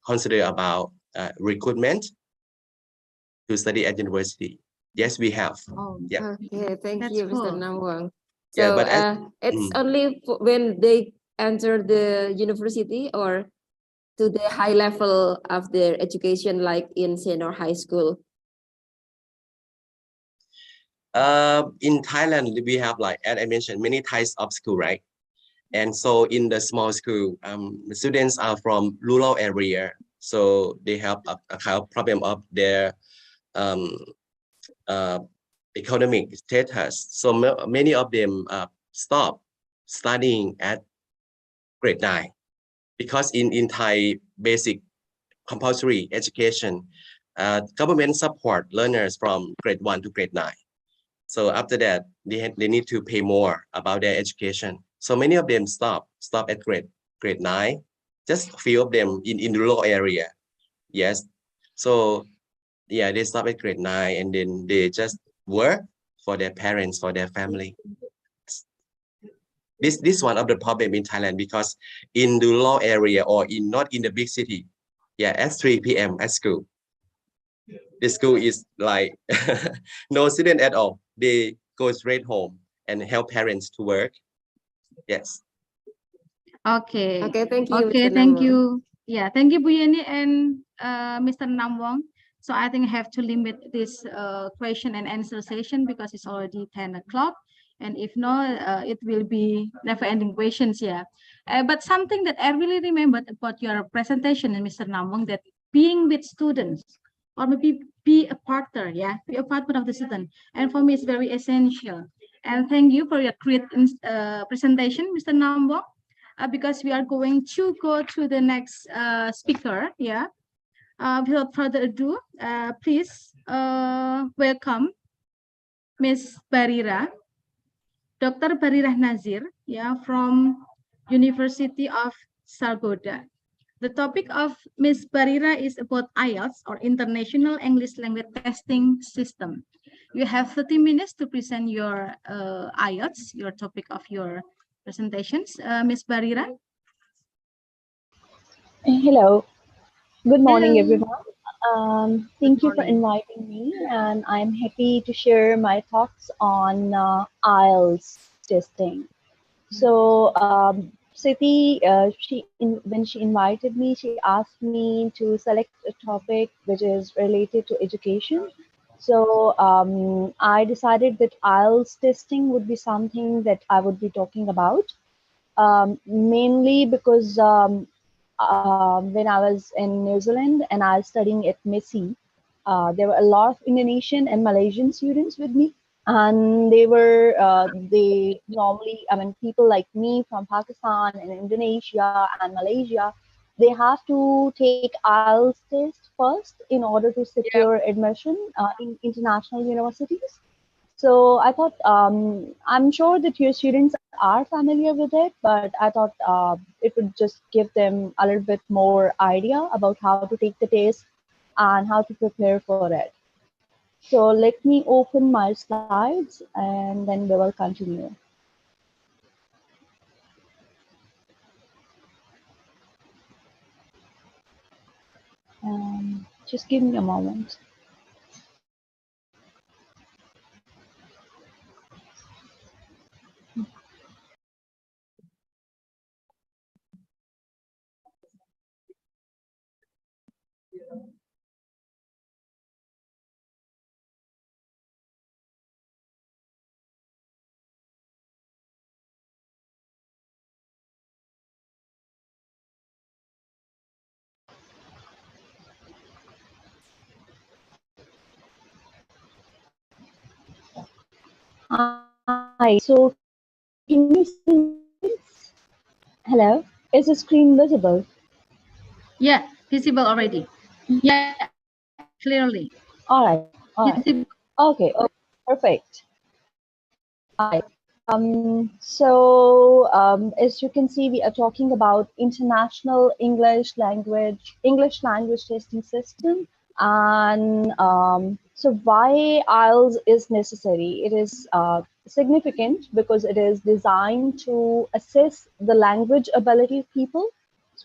consider about recruitment to study at university. Yes, we have. Oh, Yeah. Okay, thank That's you, Mr. cool. Namwang. Yeah, So but it's only when they enter the university or to the high level of their education, like in senior high school. In Thailand, we have, like, as I mentioned, many types of school, right? And so in the small school, the students are from rural area, so they have a kind of problem of their economic status. So many of them stop studying at grade 9 because in Thai basic compulsory education, government support learners from grade 1 to grade 9. So after that, they need to pay more about their education. So many of them stop at grade 9. Just a few of them in rural area. Yes. So yeah, they stop at grade 9 and then they just work for their parents, for their family. This one of the problem in Thailand, because in the rural area or not in the big city, at 3 p.m. at school, the school is like no student at all. They go straight home and help parents to work. Yes. Okay. Okay, thank you, Okay, Mr. thank Namwang. you. Yeah, thank you, Bu Yeni and Mr. Namwang. So I think I have to limit this question and answer session because it's already 10 o'clock. And if not, it will be never-ending questions. Yeah. But something that I really remembered about your presentation, Mr. Namwang, that being with students or maybe be a partner, be a partner of the student. And for me, it's very essential. And thank you for your great presentation, Mr. Namwang. Because we are going to go to the next speaker. Without further ado, please welcome Ms. Barira, Dr. Barira Nazir, from University of Sargodha. The topic of Ms. Barira is about IELTS, or International English Language Testing System. You have 30 minutes to present your IELTS, your topic of your presentations. Ms. Barira. Hello. Good morning, Hello. everyone. Thank you for inviting me, and I'm happy to share my thoughts on IELTS testing. So, Siti, when she invited me, she asked me to select a topic which is related to education. So, I decided that IELTS testing would be something that I would be talking about, mainly because when I was in New Zealand and I was studying at MESI, there were a lot of Indonesian and Malaysian students with me. And they normally, people like me from Pakistan and Indonesia and Malaysia, they have to take IELTS test first in order to secure admission in international universities. So I thought, I'm sure that your students are familiar with it, but I thought it would just give them a little bit more idea about how to take the test and how to prepare for it. So let me open my slides and then we will continue. Just give me a moment. Hi, so can you see this? Hello, is the screen visible? Yeah, visible already. Yeah, clearly. All right. Visible. Okay, perfect. Hi. As you can see, we are talking about International English Language Testing System. And so why IELTS is necessary? It is significant because it is designed to assess the language ability of people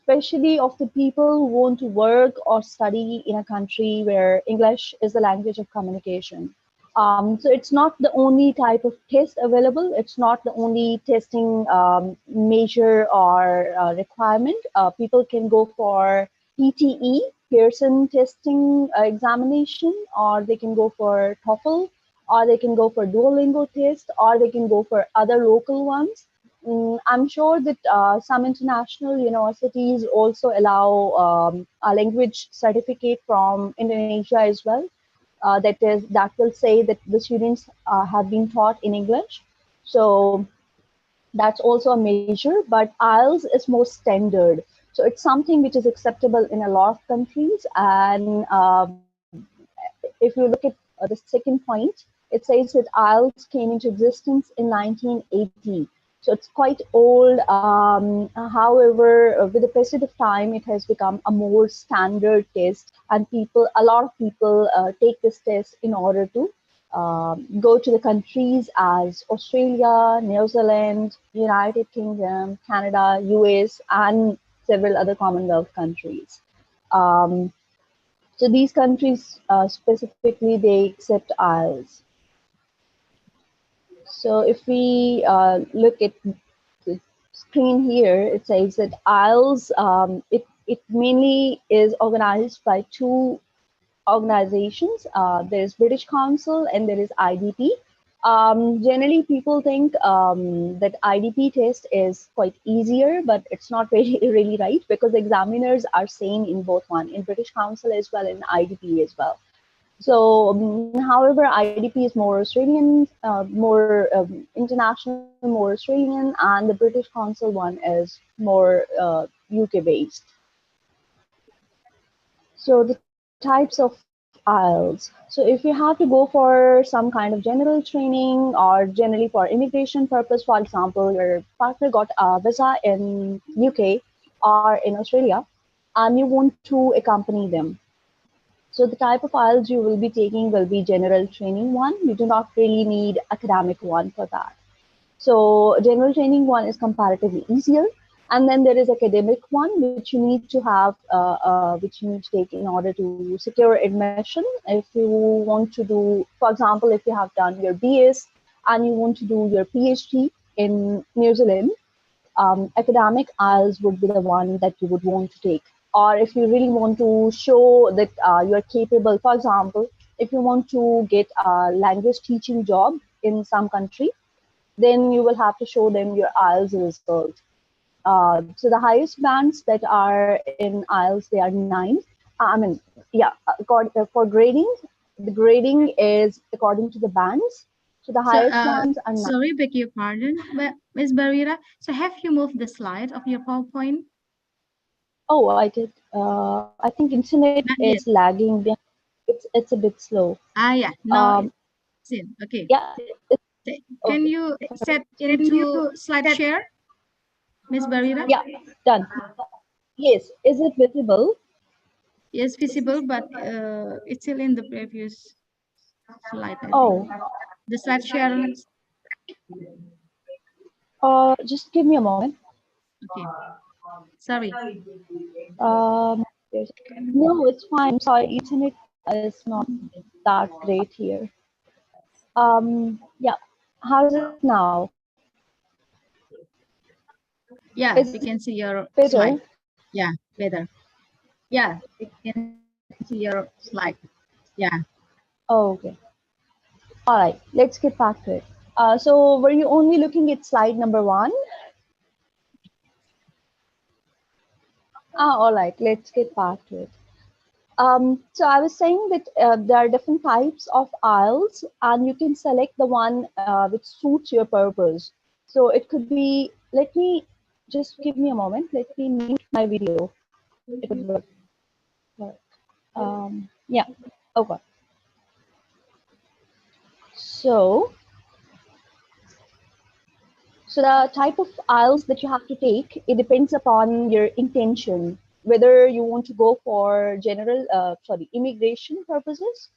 especially of the people who want to work or study in a country where English is the language of communication. So it's not the only type of test available. It's not the only testing measure or requirement. People can go for PTE, Pearson testing examination, or they can go for TOEFL, or they can go for Duolingo test, or they can go for other local ones. I'm sure that some international universities also allow a language certificate from Indonesia as well. That will say that the students have been taught in English. So that's also a measure, but IELTS is more standard. So it's something which is acceptable in a lot of countries. And if you look at the second point, it says that IELTS came into existence in 1980. So it's quite old. However, with the passage of time, it has become a more standard test, and a lot of people take this test in order to go to the countries as Australia, New Zealand, United Kingdom, Canada, US, and several other Commonwealth countries. So these countries specifically, they accept IELTS. So if we look at the screen here, it says that IELTS, it mainly is organized by two organizations. There's British Council and there is IDP. Generally, people think that IDP test is quite easier, but it's not really right, because examiners are same in both one, in British Council as well and IDP as well. So, however, IDP is more Australian, more international, more Australian, and the British Council one is more UK based. So the types of IELTS. So if you have to go for some kind of general training or generally for immigration purpose, for example, your partner got a visa in UK or in Australia, and you want to accompany them. So the type of IELTS you will be taking will be general training one. You do not really need academic one for that. So general training one is comparatively easier. And then there is academic one, which you need to have, which you need to take in order to secure admission. If you want to do, for example, if you have done your BS and you want to do your PhD in New Zealand, academic IELTS would be the one that you would want to take. Or if you really want to show that you are capable, for example, if you want to get a language teaching job in some country, then you will have to show them your IELTS result. So the highest bands that are in IELTS, they are 9. For grading, the grading is according to the bands. So the highest bands are 9. Sorry, beg your pardon, but Ms. Barira. So have you moved the slide of your PowerPoint? Oh, I did. I think internet is lagging. It's a bit slow. Yeah. No, it's in. Okay. Yeah. Can you set into slide share, Ms. Barira? Yeah, done. Yes. Is it visible? Yes, visible, but it's still in the previous slide. Oh. The slide share. Just give me a moment. Okay. Sorry. No, it's fine. Sorry, internet is not that great here. Yeah. How's it now? Yeah, we can see your slide. Yeah, better. Yeah, we can see your slide. Yeah. Oh, okay. All right, let's get back to it. So were you only looking at slide number 1? All right, let's get back to it. So I was saying that there are different types of IELTS, and you can select the one which suits your purpose. So it could be, let me just give me a moment. Let me mute my video. It would work. Yeah. Okay. So the type of IELTS that you have to take, it depends upon your intention, whether you want to go for immigration purposes,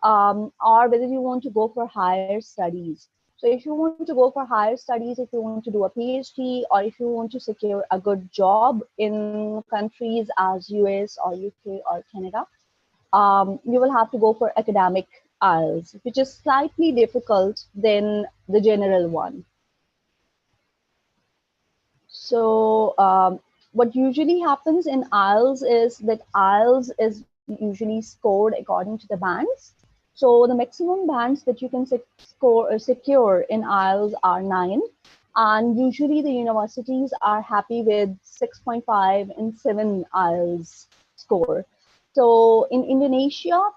or whether you want to go for higher studies. So if you want to go for higher studies, if you want to do a PhD, or if you want to secure a good job in countries as US or UK or Canada, you will have to go for academic IELTS, which is slightly difficult than the general one. So what usually happens in IELTS is that IELTS is usually scored according to the bands. So the maximum bands that you can secure in IELTS are 9. And usually the universities are happy with 6.5 and 7 IELTS score. So in Indonesia,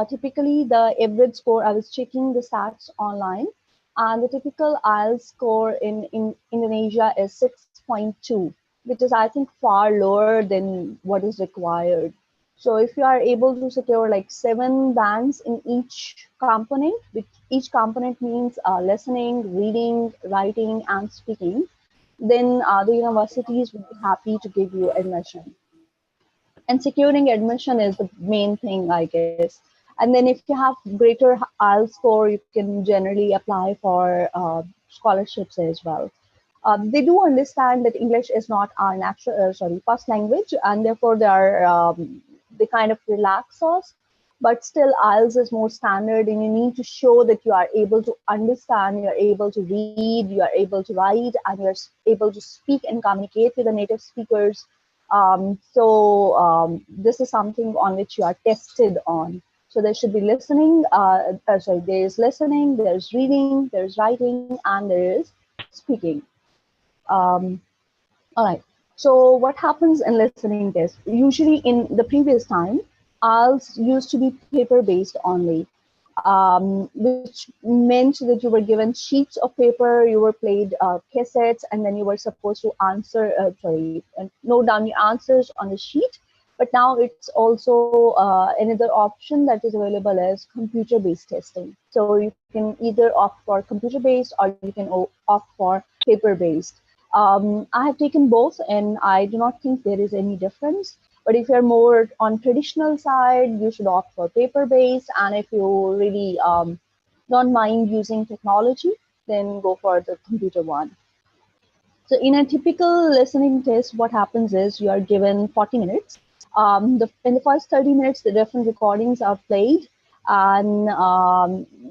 typically the average score, I was checking the stats online, and the typical IELTS score in Indonesia is 6.2, which is, I think, far lower than what is required. So if you are able to secure like 7 bands in each component, which each component means listening, reading, writing, and speaking, then the universities will be happy to give you admission. And securing admission is the main thing, I guess. And then if you have greater IELTS score, you can generally apply for scholarships as well. They do understand that English is not our first language, and therefore they kind of relax us. But still, IELTS is more standard, and you need to show that you are able to understand, you are able to read, you are able to write, and you are able to speak and communicate with the native speakers. This is something on which you are tested on. So there should be listening, there is listening, there's reading, there's writing, and there is speaking. All right. So what happens in listening test? Usually in the previous time, IELTS used to be paper-based only, which meant that you were given sheets of paper, you were played cassettes, and then you were supposed to note down your answers on the sheet. But now it's also another option that is available as computer-based testing. So you can either opt for computer-based or you can opt for paper-based. I have taken both, and I do not think there is any difference. But if you're more on traditional side, you should opt for paper-based. And if you really don't mind using technology, then go for the computer one. So in a typical listening test, what happens is you are given 40 minutes. In the first 30 minutes, the different recordings are played, and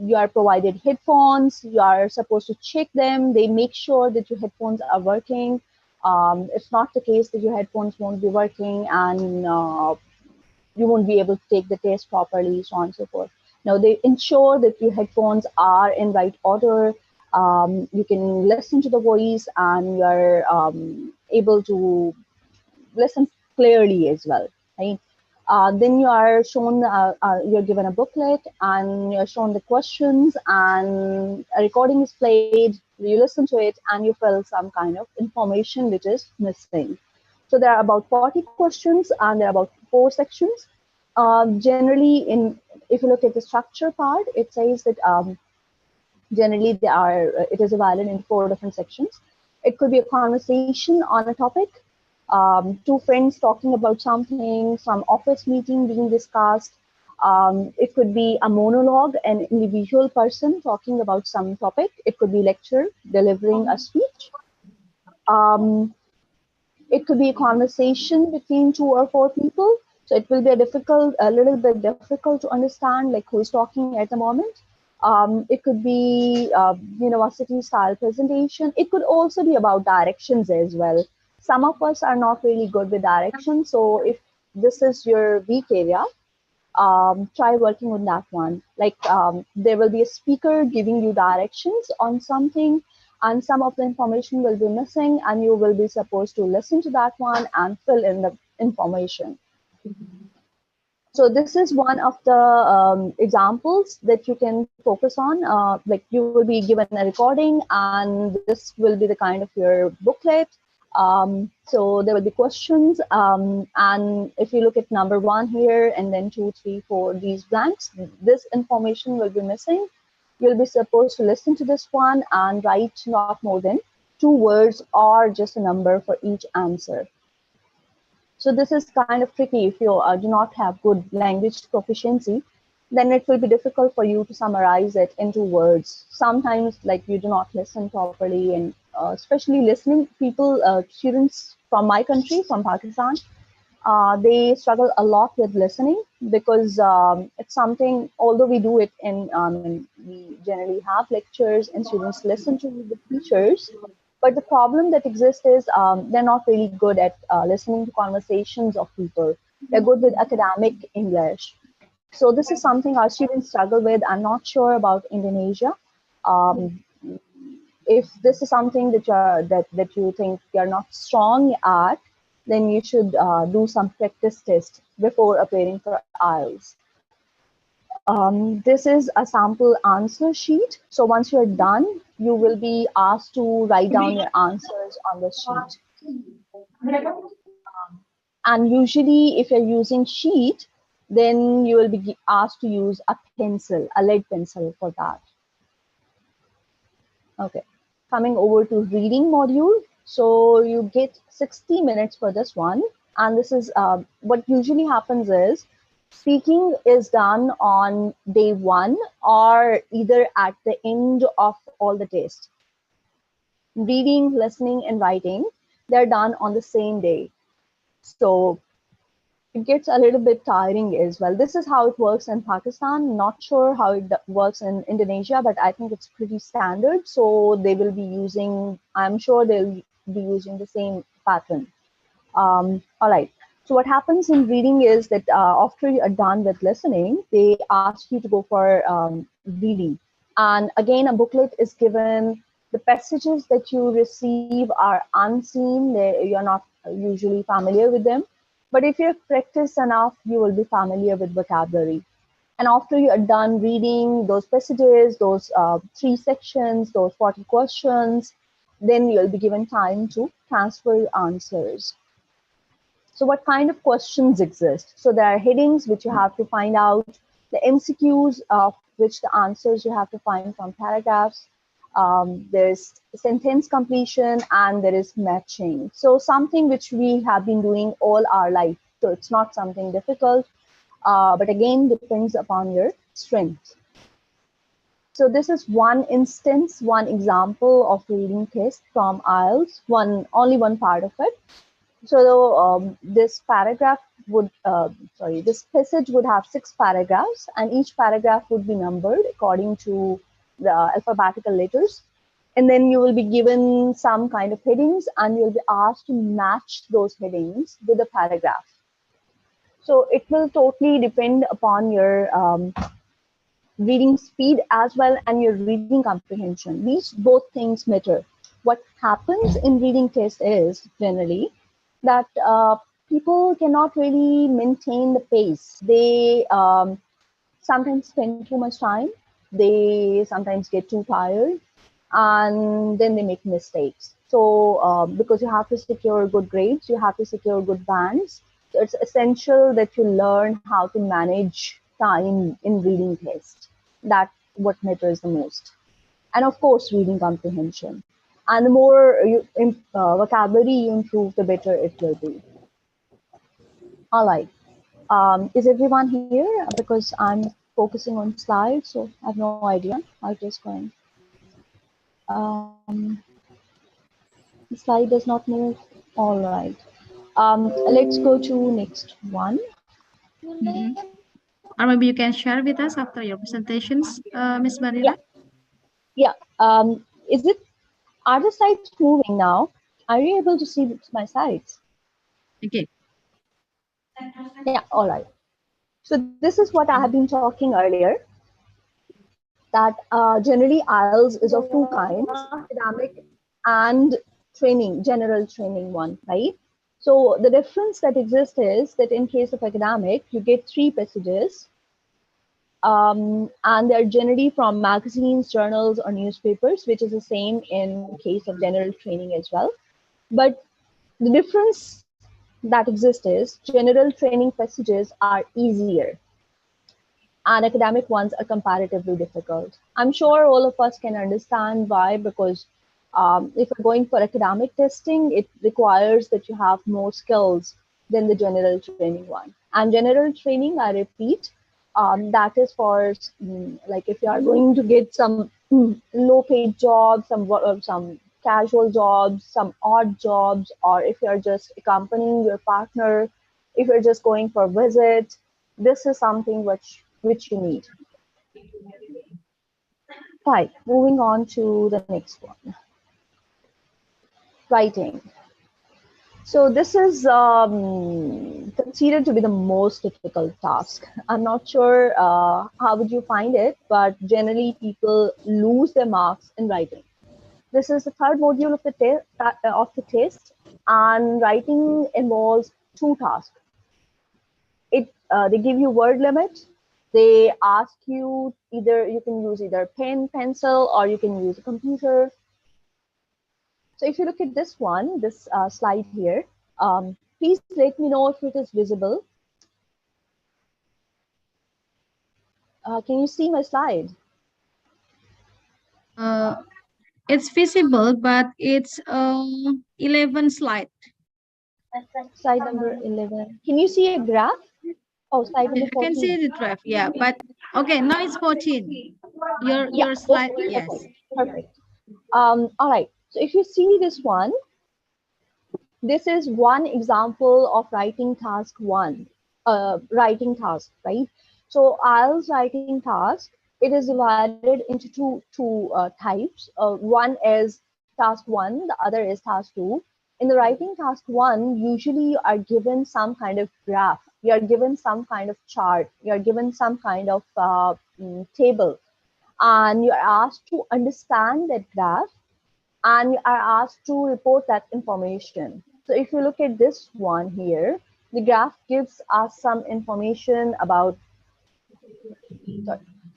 you are provided headphones. You are supposed to check them. They make sure that your headphones are working. It's not the case that your headphones won't be working and you won't be able to take the test properly, so on and so forth. Now, they ensure that your headphones are in right order. You can listen to the voice, and you're able to listen clearly as well, right? Then you are shown, you're given a booklet, and you're shown the questions, and a recording is played. You listen to it, and you fill some kind of information which is missing. So there are about 40 questions, and there are about 4 sections. Generally, if you look at the structure part, it says that generally it is divided into 4 different sections. It could be a conversation on a topic, 2 friends talking about something, some office meeting being discussed. It could be a monologue, an individual person talking about some topic. It could be lecture, delivering a speech. It could be a conversation between 2 or 4 people. So it will be a little bit difficult to understand, like who is talking at the moment. It could be university style presentation. It could also be about directions as well. Some of us are not really good with directions. So if this is your weak area, try working on that one. Like there will be a speaker giving you directions on something, and some of the information will be missing, and you will be supposed to listen to that one and fill in the information. So this is one of the examples that you can focus on. Like you will be given a recording, and this will be the kind of your booklet. So there will be questions, and if you look at number 1 here, and then 2, 3, 4, these blanks, this information will be missing. You'll be supposed to listen to this one and write not more than 2 words or just a number for each answer. So this is kind of tricky if you do not have good language proficiency. then it will be difficult for you to summarize it into words. Sometimes, like, you do not listen properly, and especially listening people, students from my country, from Pakistan, they struggle a lot with listening because it's something, although we do it we generally have lectures and students listen to the teachers, but the problem that exists is they're not really good at listening to conversations of people. They're good with academic English. So this is something our students struggle with. I'm not sure about Indonesia. If this is something that you think you're not strong at, then you should do some practice test before appearing for IELTS. This is a sample answer sheet. So once you're done, you will be asked to write down your answers on the sheet. And usually if you're using sheet, then you will be asked to use a pencil, a lead pencil for that. Okay, coming over to reading module. So you get 60 minutes for this one. And this is what usually happens is speaking is done on day 1 or either at the end of all the tests. Reading, listening, and writing, they're done on the same day. So it gets a little bit tiring as well. This is how it works in Pakistan. Not sure how it works in Indonesia, but I think it's pretty standard. So they will be using, I'm sure they'll be using the same pattern. All right. So what happens in reading is that after you are done with listening, they ask you to go for reading. And again, a booklet is given. The passages that you receive are unseen. You're not usually familiar with them. But if you've practiced enough, you will be familiar with vocabulary. And after you are done reading those passages, those 3 sections, those 40 questions, then you'll be given time to transfer your answers. So what kind of questions exist? So there are headings which you have to find out, the MCQs of which the answers you have to find from paragraphs. There's sentence completion, and there is matching. So something which we have been doing all our life. So it's not something difficult, but again, depends upon your strength. So this is one instance, one example of reading test from IELTS, only one part of it. So this paragraph would, this passage would have 6 paragraphs, and each paragraph would be numbered according to the alphabetical letters. And then you will be given some kind of headings, and you'll be asked to match those headings with the paragraph. So it will totally depend upon your reading speed as well and your reading comprehension. These both things matter. What happens in reading test is generally that people cannot really maintain the pace. They sometimes spend too much time. They sometimes get too tired, and then they make mistakes. So because you have to secure good grades, you have to secure good bands. So it's essential that you learn how to manage time in reading test. That's what matters the most. And of course, reading comprehension. And the more vocabulary you improve, the better it will be. All right. Is everyone here? Because I'm focusing on slides, so I have no idea. I'll just go in. The slide does not move. All right. Let's go to next one. Or maybe you can share with us after your presentations, Ms. Barira. Yeah. Are the slides moving now? Are you able to see my slides? Okay. Yeah. All right. So this is what I have been talking earlier. That generally IELTS is of 2 kinds: academic and training, general training one, right? So the difference that exists is that in case of academic, you get 3 passages, and they're generally from magazines, journals, or newspapers, which is the same in case of general training as well. But the difference that exists is general training passages are easier, and academic ones are comparatively difficult. I'm sure all of us can understand why, because if you're going for academic testing, it requires that you have more skills than the general training one. And general training, I repeat, That is for like if you are going to get some low paid jobs, some casual jobs, some odd jobs, or if you're just accompanying your partner, if you're just going for a visit, this is something which you need. Right, moving on to the next one. Writing. So this is considered to be the most difficult task. I'm not sure how would you find it, but generally people lose their marks in writing. This is the third module of the test, and writing involves two tasks. They give you word limit. They ask you you can use either pen, pencil, or you can use a computer. So if you look at this one, this slide here, please let me know if it is visible. Can you see my slide? It's visible, but it's 11 slide. Slide number 11. Can you see a graph? Oh, slide number 14. I can see the graph, yeah, but okay, now it's 14. Your slide, okay, yes. Perfect. All right. So if you see this one, this is one example of writing task one, writing task, right? So IELTS writing task, it is divided into two types. One is task one, the other is task two. In the writing task one, usually you are given some kind of graph, you are given some kind of chart, you are given some kind of table, and you are asked to understand that graph, and you are asked to report that information. So if you look at this one here, the graph gives us some information about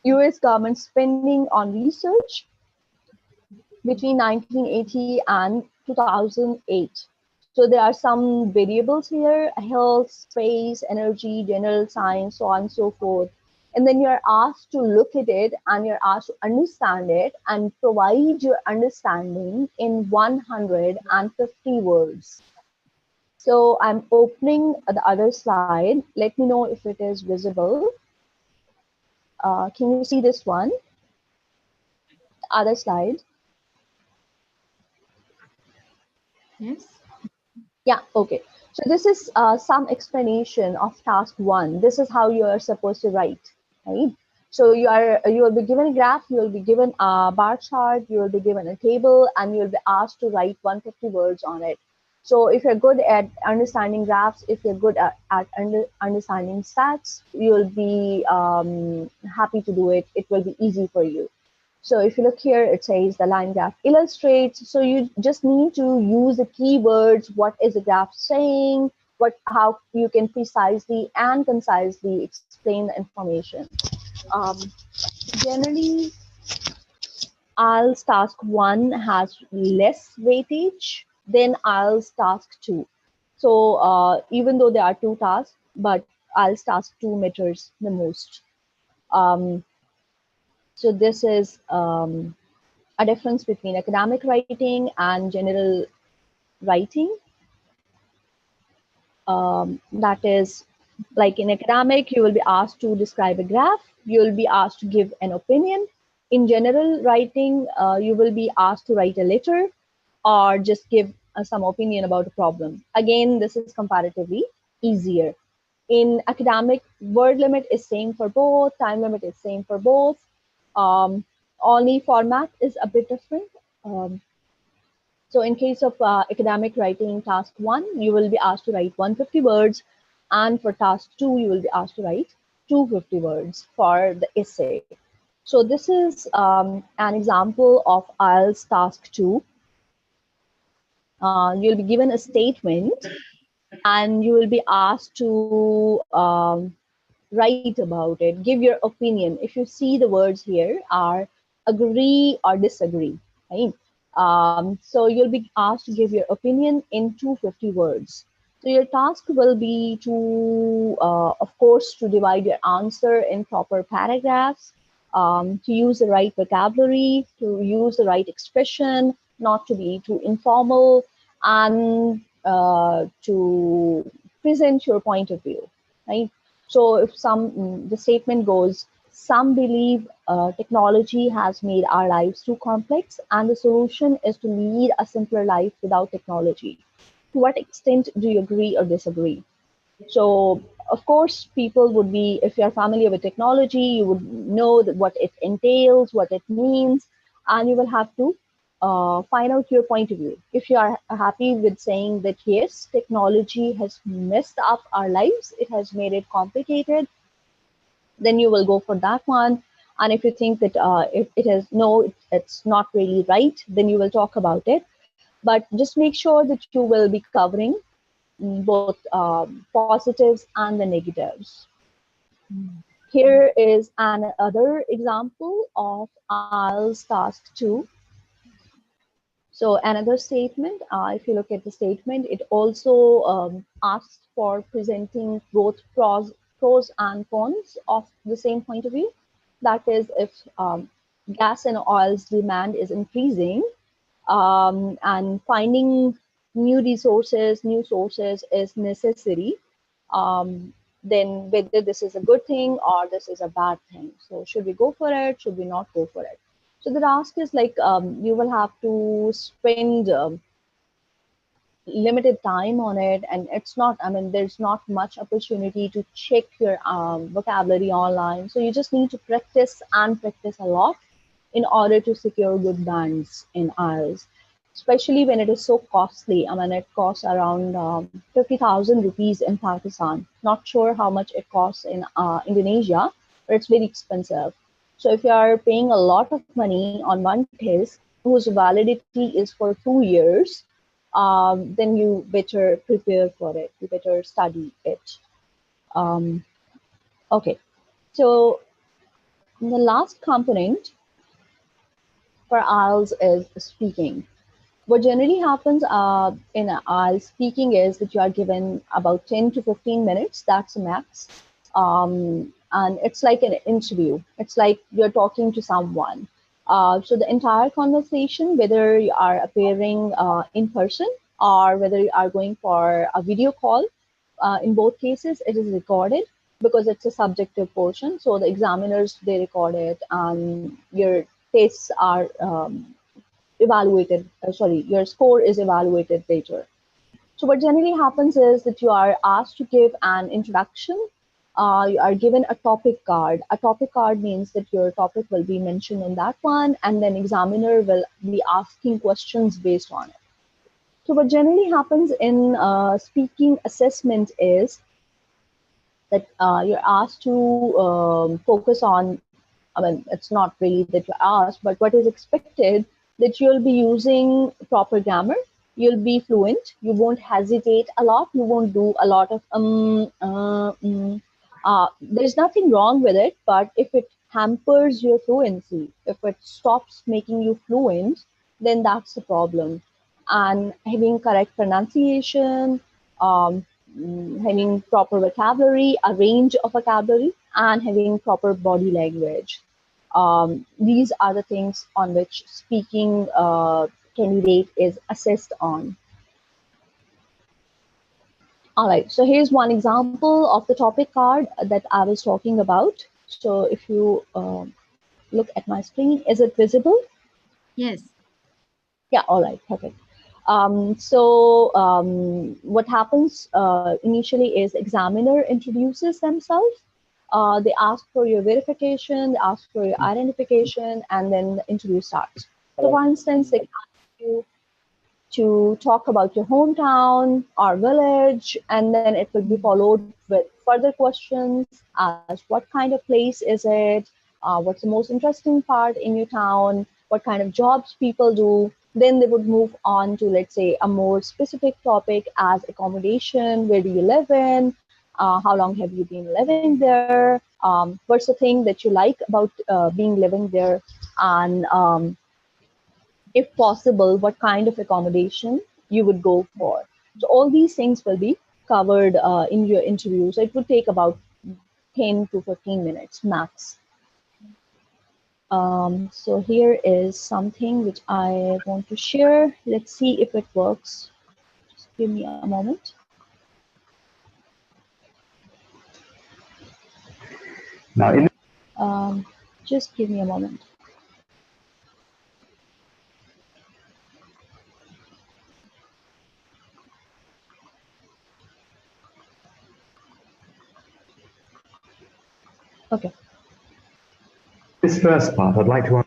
US government spending on research between 1980 and 2008. So there are some variables here: health, space, energy, general science, so on and so forth. And then you're asked to look at it and you're asked to understand it and provide your understanding in 150 words. So I'm opening the other slide. Let me know if it is visible. Can you see this one? Other slide. Yes. Yeah, okay. So this is some explanation of task one. This is how you are supposed to write, right? So you will be given a graph, you will be given a bar chart, you will be given a table, and you will be asked to write 150 words on it. So if you're good at understanding graphs, if you're good at understanding stats, you will be happy to do it. It will be easy for you. So if you look here, it says the line graph illustrates. So you just need to use the keywords. What is the graph saying? How you can precisely and concisely explain the information. Generally, IELTS task 1 has less weightage than IELTS task 2. So even though there are two tasks, but IELTS task 2 matters the most. So this is a difference between academic writing and general writing. That is, like in academic, you will be asked to describe a graph. You will be asked to give an opinion. In general writing, you will be asked to write a letter or just give some opinion about a problem. Again, this is comparatively easier. In academic, word limit is same for both, time limit is same for both. Only format is a bit different. So in case of academic writing task 1, you will be asked to write 150 words, and for task 2, you will be asked to write 250 words for the essay. So this is an example of IELTS task 2. You'll be given a statement and you will be asked to write about it, give your opinion. If you see the words here are agree or disagree, right? So you'll be asked to give your opinion in 250 words. So your task will be to, of course, to divide your answer in proper paragraphs, to use the right vocabulary, to use the right expression, not to be too informal, and to present your point of view, right? So if the statement goes, some believe technology has made our lives too complex and the solution is to lead a simpler life without technology. To what extent do you agree or disagree? So of course, people would be, if you're familiar with technology, you would know that what it entails, what it means, and you will have to find out your point of view. If you are happy with saying that yes, technology has messed up our lives, it has made it complicated, then you will go for that one. And if you think that if it is no, it's not really right, then you will talk about it. But just make sure that you will be covering both positives and the negatives. Here is another example of IELTS task 2. So another statement, if you look at the statement, it also asks for presenting both pros and cons of the same point of view. That is, if gas and oil's demand is increasing, and finding new sources is necessary, then whether this is a good thing or this is a bad thing. So should we go for it? Should we not go for it? So the task is like you will have to spend limited time on it, and it's not, I mean, there's not much opportunity to check your vocabulary online. So you just need to practice and practice a lot in order to secure good bands in IELTS, especially when it is so costly. I mean, it costs around 50,000 rupees in Pakistan. Not sure how much it costs in Indonesia, but it's very expensive. So if you are paying a lot of money on one test whose validity is for 2 years, then you better prepare for it. You better study it. Okay, so the last component for IELTS is speaking. What generally happens in IELTS speaking is that you are given about 10 to 15 minutes, that's the max. And it's like an interview. It's like you're talking to someone. So the entire conversation, whether you are appearing in person or whether you are going for a video call, in both cases, it is recorded because it's a subjective portion. So the examiners, they record it, and your tests are evaluated, your score is evaluated later. So what generally happens is that you are asked to give an introduction. You are given a topic card. A topic card means that your topic will be mentioned in that one, and then examiner will be asking questions based on it. So what generally happens in speaking assessment is that you're asked to focus on, I mean, it's not really that you're asked, but what is expected that you'll be using proper grammar, you'll be fluent, you won't hesitate a lot, you won't do a lot of there's nothing wrong with it, but if it hampers your fluency, if it stops making you fluent, then that's the problem. And having correct pronunciation, having proper vocabulary, a range of vocabulary, and having proper body language. These are the things on which speaking candidate is assessed on. All right, so here's one example of the topic card that I was talking about. So if you look at my screen, is it visible? Yes. Yeah, all right, perfect. What happens initially is examiner introduces themselves. They ask for your verification, they ask for your identification, and then the interview starts. So for instance, they ask you to talk about your hometown or village, and then it will be followed with further questions as what kind of place is it, what's the most interesting part in your town, what kind of jobs people do. Then they would move on to, let's say, a more specific topic as accommodation, where do you live in, how long have you been living there, what's the thing that you like about being living there, and if possible, what kind of accommodation you would go for. So all these things will be covered in your interview. So it would take about 10 to 15 minutes max. So here is something which I want to share. Let's see if it works. Just give me a moment. Now, in Just give me a moment. Okay. this first part, I'd like to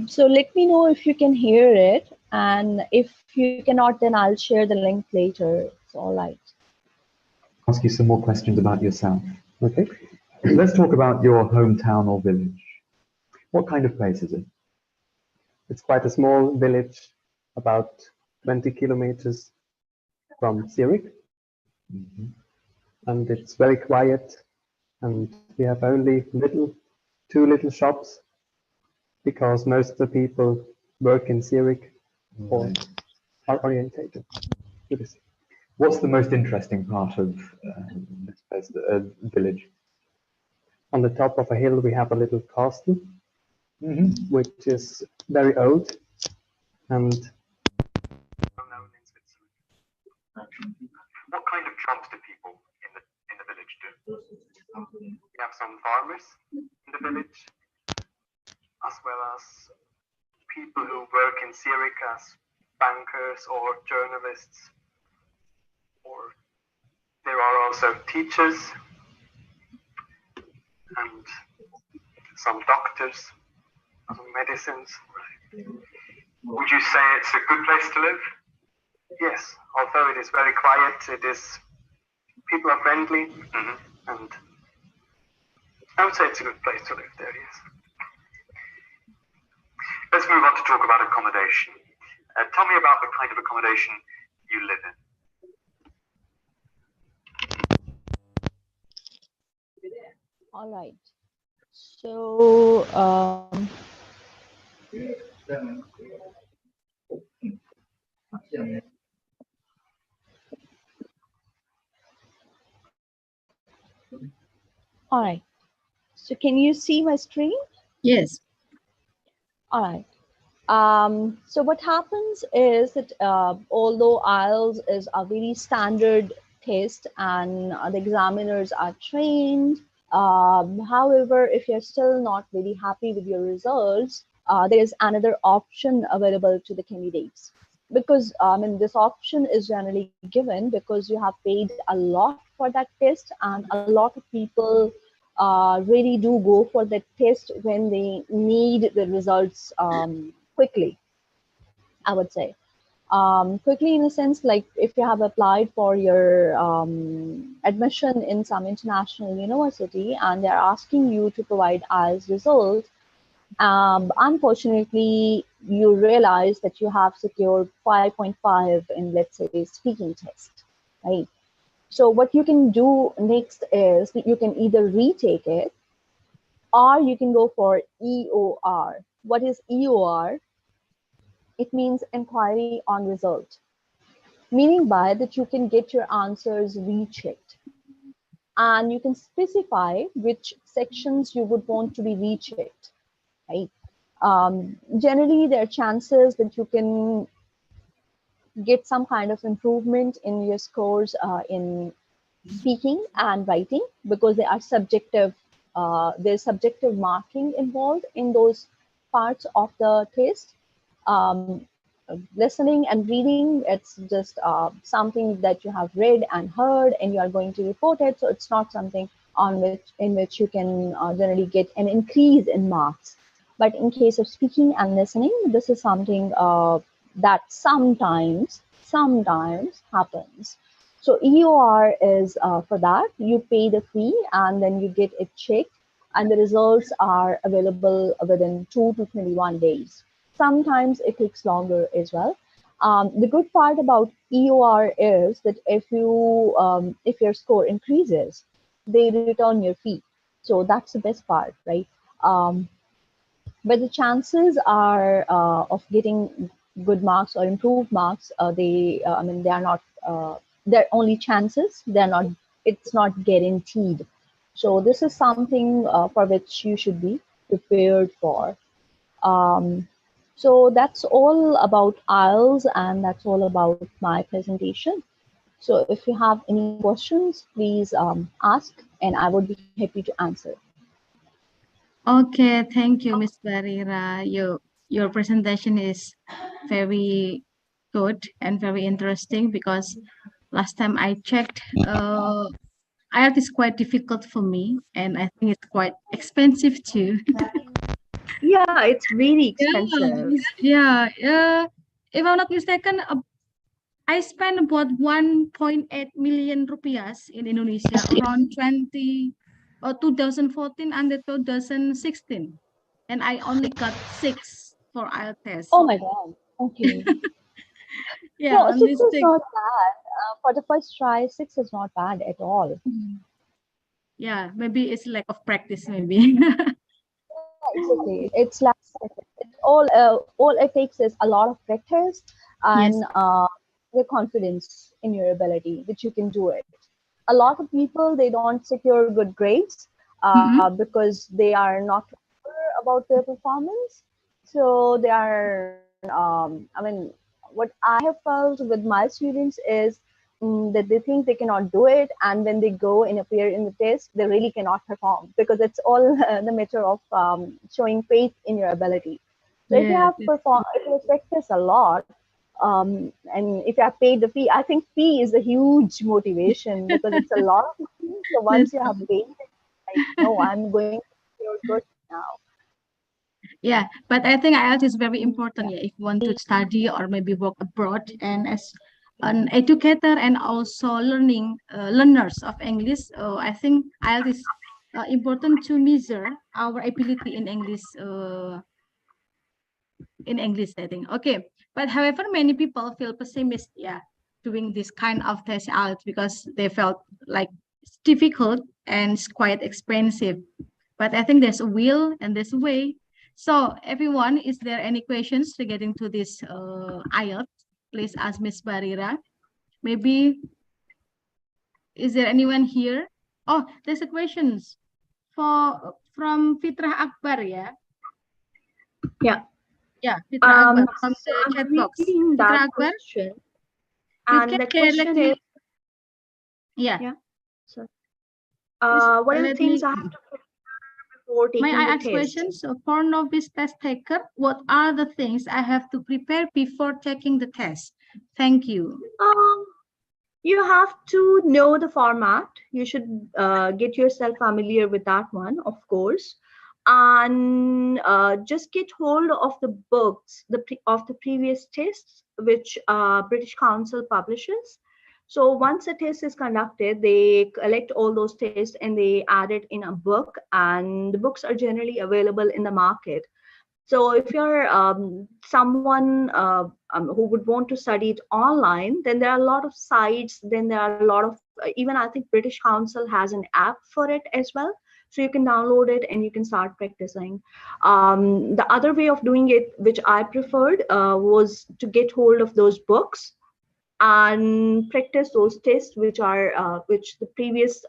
So let me know if you can hear it, and if you cannot, then I'll share the link later. It's all right. ask you some more questions about yourself. Okay, let's talk about your hometown or village. What kind of place is it? It's quite a small village, about 20 kilometers from Zurich, and it's very quiet. And we have only two little shops, because most of the people work in Zurich or are orientated to this. What's the most interesting part of this place, the village? On the top of a hill, we have a little castle, which is very old and well known in Switzerland. What kind of jobs do people in the village do? We have some farmers in the village, as well as people who work in Zurich as bankers or journalists, or there are also teachers and some doctors, some medicines. Would you say it's a good place to live? Yes, although it is very quiet, people are friendly, and I would say it's a good place to live there, yes. Let's move on to talk about accommodation. Tell me about the kind of accommodation you live in. All right. So, all right. So can you see my screen? Yes. All right. So what happens is that although IELTS is a very standard test and the examiners are trained, however, if you're still not very happy with your results, there is another option available to the candidates. Because this option is generally given because you have paid a lot for that test, and a lot of people really do go for that test when they need the results quickly, I would say. Quickly in a sense, like if you have applied for your admission in some international university and they're asking you to provide IELTS results, unfortunately, you realize that you have secured 5.5 in, let's say, speaking test, right? So what you can do next is that you can either retake it, or you can go for EOR. What is EOR? It means inquiry on result, meaning by that you can get your answers rechecked, and you can specify which sections you would want to be rechecked, right? Generally, there are chances that you can get some kind of improvement in your scores in speaking and writing, because they are subjective. There's subjective marking involved in those parts of the test. Listening and reading, it's just something that you have read and heard and you are going to report it, so it's not something in which you can generally get an increase in marks. But in case of speaking and listening, this is something that sometimes happens. So EOR is for that. You pay the fee and then you get it checked, and the results are available within 2 to 21 days. Sometimes it takes longer as well. The good part about EOR is that if your score increases, they return your fee. So that's the best part, right? But the chances are of getting good marks or improved marks, they are not. They're only chances. It's not guaranteed. So this is something for which you should be prepared for. So that's all about IELTS, and that's all about my presentation. So if you have any questions, please ask, and I would be happy to answer. Okay, thank you, Ms. Barira. Your presentation is very good and very interesting because last time I checked, IELTS is quite difficult for me, and I think it's quite expensive too. Yeah, it's very expensive. Yeah, if I'm not mistaken, I spent about 1.8 million rupiahs in Indonesia around 2014 and 2016, and I only got 6 for IELTS test. Oh my God. Okay. Yeah, No, only 6 is 6. not bad. For the first try, 6 is not bad at all. Yeah, maybe it's lack of practice, maybe. Exactly. It's like all it takes is a lot of practice Yes. and your confidence in your ability that you can do it. A lot of people, they don't secure good grades because they are not sure about their performance. So they are I mean, what I have felt with my students is that they think they cannot do it, and when they go and appear in the test, they really cannot perform because it's all the matter of showing faith in your ability. So if you Yes. have if you practice a lot, and if you have paid the fee, I think fee is a huge motivation because it's a lot of money. So once you have paid it, like, no, I'm going to feel good now. Yeah, but I think IELTS is very important. Yeah, if you want to study or maybe work abroad, and as an educator and also learners of English, I think IELTS is important to measure our ability in English. I think. Okay, but however, many people feel pessimistic. Yeah, doing this kind of test IELTS because they felt like it's difficult and it's quite expensive. But I think there's a will and there's a way. So everyone, is there any questions regarding to this IELTS? Please ask Miss Barira. Maybe, is there anyone here? Oh, there's a questions from Fitrah Akbar, yeah? Yeah. Yeah, Fitrah Akbar from So the I'm chat box. reading Fitrah that Akbar, question, you and can that share, let question me, is, yeah. so, Please, what are the let things me, I have to prepare before may taking I the ask test? questions? So for novice test taker, what are the things I have to prepare before taking the test? Thank you. You have to know the format. You should get yourself familiar with that one, of course, and just get hold of the books of the previous tests which British Council publishes. So once a test is conducted, they collect all those tests and they add it in a book, and the books are generally available in the market. So if you're someone who would want to study it online, then there are a lot of sites. Then there are a lot of even I think British Council has an app for it as well. So you can download it and you can start practicing. The other way of doing it, which I preferred, was to get hold of those books and practice those tests, which the previous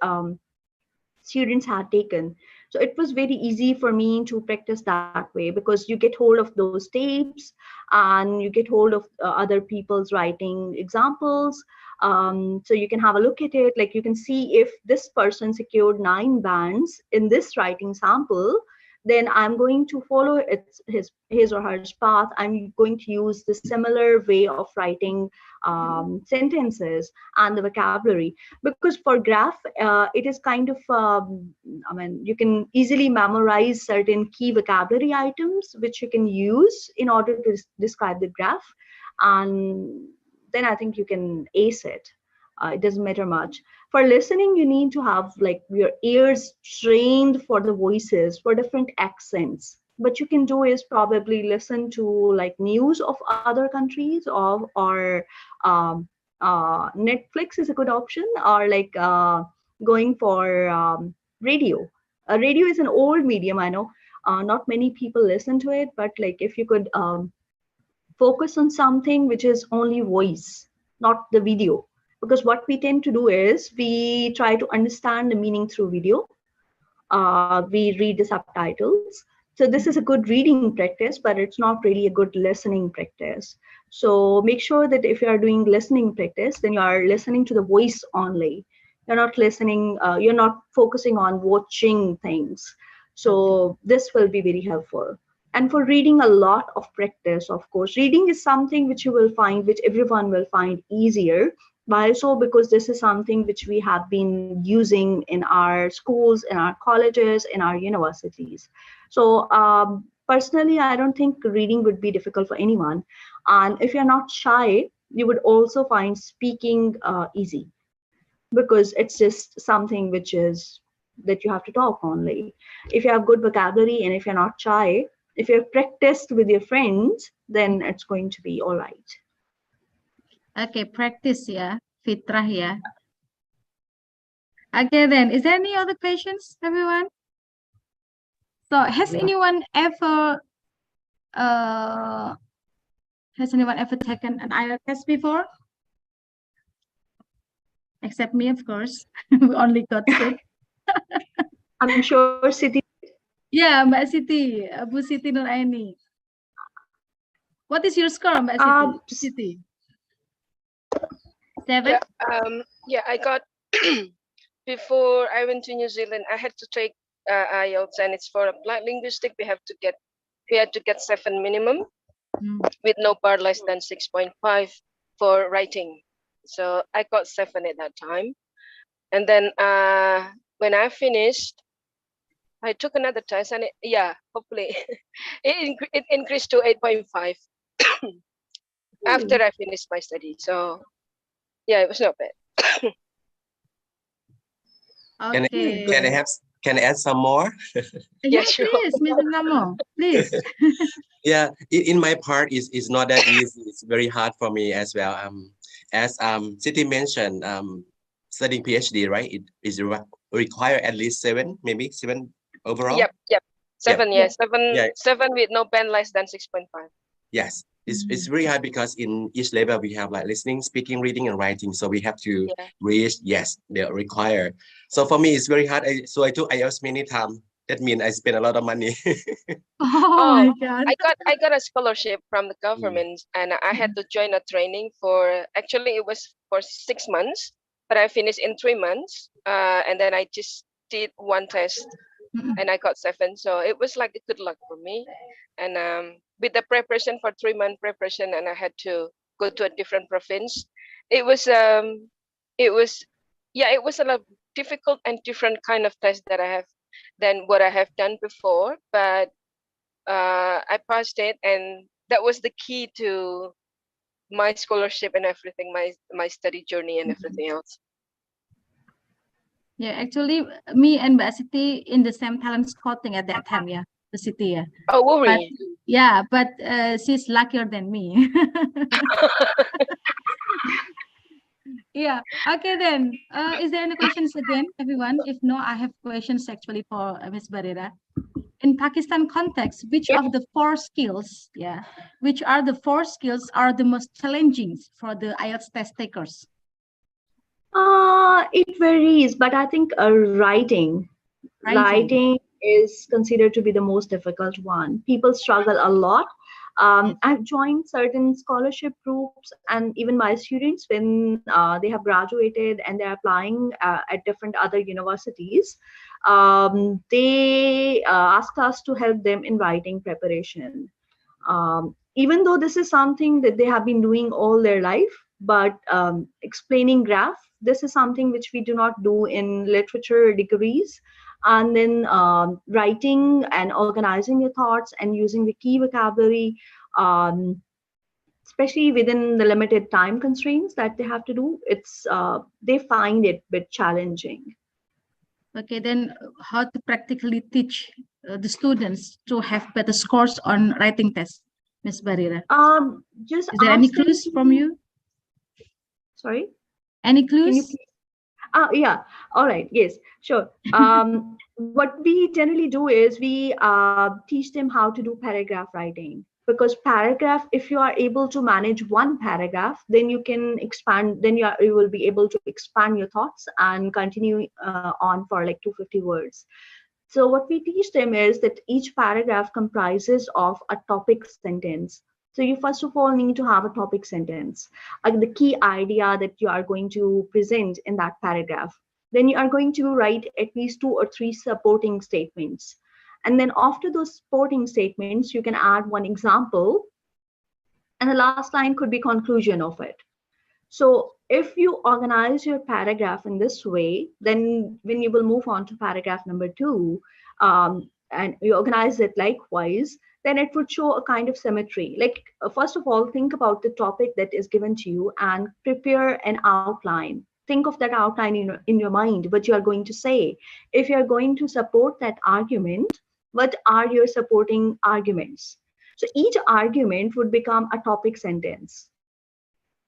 students had taken. So it was very easy for me to practice that way because you get hold of those tapes and you get hold of other people's writing examples. So you can have a look at it, like you can see if this person secured 9 bands in this writing sample, then I'm going to follow his or her path. I'm going to use the similar way of writing sentences and the vocabulary, because for graph it is kind of I mean, you can easily memorize certain key vocabulary items which you can use in order to describe the graph, and then I think you can ace it. It doesn't matter much. For listening, you need to have like your ears trained for the voices, for different accents. What you can do is probably listen to like news of other countries, or Netflix is a good option, or like going for radio. Radio is an old medium, I know. Not many people listen to it, but like if you could focus on something which is only voice, not the video. Because what we tend to do is we try to understand the meaning through video. We read the subtitles. So this is a good reading practice, but it's not really a good listening practice. So make sure that if you are doing listening practice, then you are listening to the voice only. You're not listening, you're not focusing on watching things. So this will be very helpful. And for reading, a lot of practice, of course. Reading is something which you will find, which everyone will find easier. Why so? Because this is something which we have been using in our schools, in our colleges, in our universities. So personally, I don't think reading would be difficult for anyone. And if you're not shy, you would also find speaking easy, because it's just something which is that you have to talk only. If you have good vocabulary and if you're not shy, if you've practiced with your friends, then it's going to be all right. Okay, practice, yeah. Fitrah, yeah. Okay, then, is there any other questions, everyone? So, has anyone ever taken an IELTS test before? Except me, of course. We only got sick. I'm sure Siti. Yeah, Mbak Siti, Bu Siti Nuraini. What is your score, Mbak Siti? 7? Yeah, I got before I went to New Zealand, I had to take IELTS, and it's for applied linguistic. We had to get 7 minimum with no bar less than 6.5 for writing. So I got 7 at that time. And then when I finished, I took another test, and hopefully it increased to 8.5 after I finished my study. So yeah, it was not bad. Okay. Can I add some more? Yeah, sure. please, Mr. Namo, please. Yeah, in my part is not that easy. It's very hard for me as well. As Siti mentioned, studying PhD, right? It is require at least 7, maybe 7 overall. Yep. 7, Yep. yeah. 7 with no pen less than 6.5. Yes, it's very hard because in each level we have like listening, speaking, reading, and writing. So we have to reach, they are required. So for me, it's very hard. So I took IELTS many times. That means I spend a lot of money. Oh my God. I got a scholarship from the government, and I had to join a training for, actually it was for 6 months, but I finished in 3 months. And then I just did 1 test and I got 7. So it was like a good luck for me. And with the preparation for 3-month preparation, and I had to go to a different province. It was a difficult and different kind of test that I have than what I have done before, but I passed it, and that was the key to my scholarship and everything, my study journey and everything else. Yeah, actually, me and Mbak Siti in the same talent scouting at that time, yeah, the Siti, yeah. Oh, were we? But, yeah, but she's luckier than me. Yeah, okay then. Is there any questions again, everyone? If no, I have questions actually for Ms. Barira. In Pakistan context, which of the 4 skills, which are the 4 skills are the most challenging for the IELTS test takers? It varies, but I think writing is considered to be the most difficult one. People struggle a lot. I've joined certain scholarship groups, and even my students, when they have graduated and they're applying at different other universities, they ask us to help them in writing preparation. Even though this is something that they have been doing all their life, but explaining graph, this is something which we do not do in literature degrees. And then writing and organizing your thoughts and using the key vocabulary, especially within the limited time constraints that they have to do, they find it a bit challenging. Okay, then how to practically teach the students to have better scores on writing tests, Ms. Barira? Is there any clues from you? Sorry? Any clues? Yeah. All right. Yes, sure. What we generally do is we teach them how to do paragraph writing, because paragraph, if you are able to manage 1 paragraph, then you can expand, then you will be able to expand your thoughts and continue on for like 250 words. So what we teach them is that each paragraph comprises of a topic sentence. So you first of all need to have a topic sentence, the key idea that you are going to present in that paragraph. Then you are going to write at least 2 or 3 supporting statements. And then after those supporting statements, you can add one example. And the last line could be conclusion of it. So if you organize your paragraph in this way, then when you will move on to paragraph number 2, and you organize it likewise, then it would show a kind of symmetry. Like, first of all, think about the topic that is given to you and prepare an outline. Think of that outline in your mind, what you are going to say. If you are going to support that argument, what are your supporting arguments? So each argument would become a topic sentence.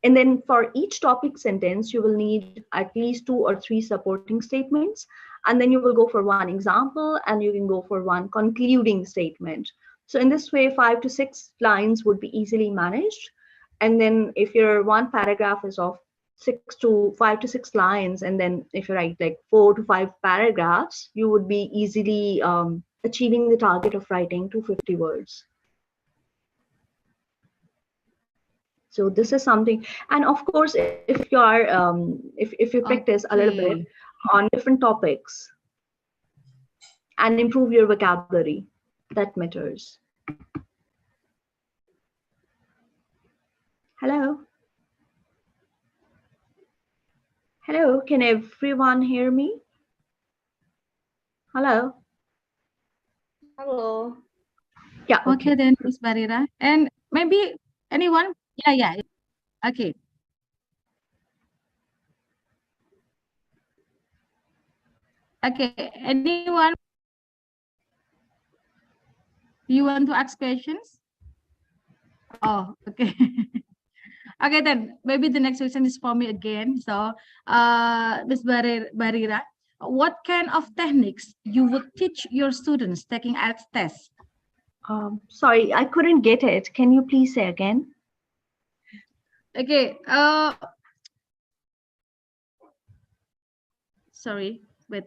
And then for each topic sentence, you will need at least 2 or 3 supporting statements. And then you will go for one example, and you can go for one concluding statement. So in this way, 5 to 6 lines would be easily managed. And then if your one paragraph is of 5 to 6 lines, and then if you write like 4 to 5 paragraphs, you would be easily achieving the target of writing 250 words. So this is something, and of course, if you are, if you practice a little bit on different topics and improve your vocabulary, that matters. Hello. Hello, can everyone hear me? Hello. Hello. Yeah. Okay then, Ms. Barira. And maybe anyone? Yeah. Okay. Okay, anyone? You want to ask questions? Oh, okay. Okay, then maybe the next question is for me again. So, Ms. Barira, what kind of techniques you would teach your students taking IELTS tests? Sorry, I couldn't get it. Can you please say again? Okay. Sorry. Wait.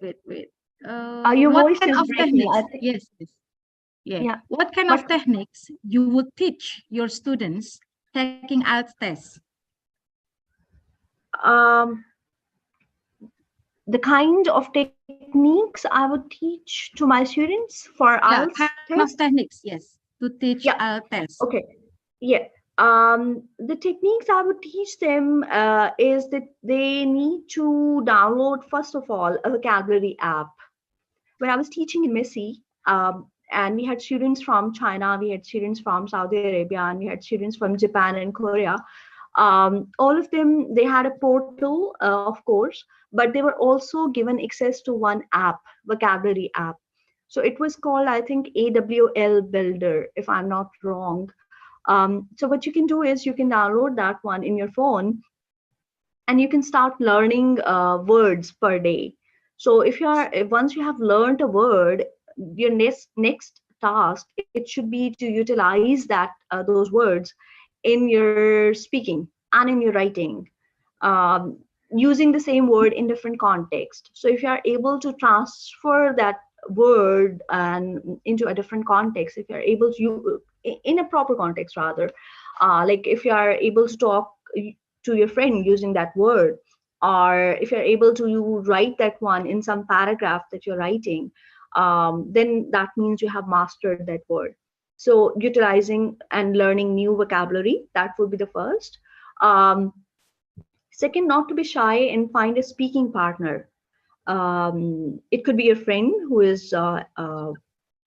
Your what voice kind is of breaking. techniques? Yes. Yeah. What kind of techniques you would teach your students taking IELTS tests? The kind of techniques I would teach to my students for IELTS kind of techniques, yes, to teach IELTS tests. Okay. Yeah. The techniques I would teach them is that they need to download, first of all, a vocabulary app. When I was teaching in Missy, and we had students from China, we had students from Saudi Arabia, and we had students from Japan and Korea. All of them, they had a portal, of course, but they were also given access to one app, vocabulary app. So it was called, I think, AWL Builder, if I'm not wrong. So what you can do is you can download that one in your phone, and you can start learning words per day. So once you have learned a word, your next task, it should be to utilize those words in your speaking and in your writing, using the same word in different context. So if you are able to transfer that word and into a different context, if you are able to, in a proper context rather, like if you are able to talk to your friend using that word, or if you're able to write that one in some paragraph that you're writing, then that means you have mastered that word. So utilizing and learning new vocabulary, that would be the first. Second, not to be shy and find a speaking partner. It could be a friend who is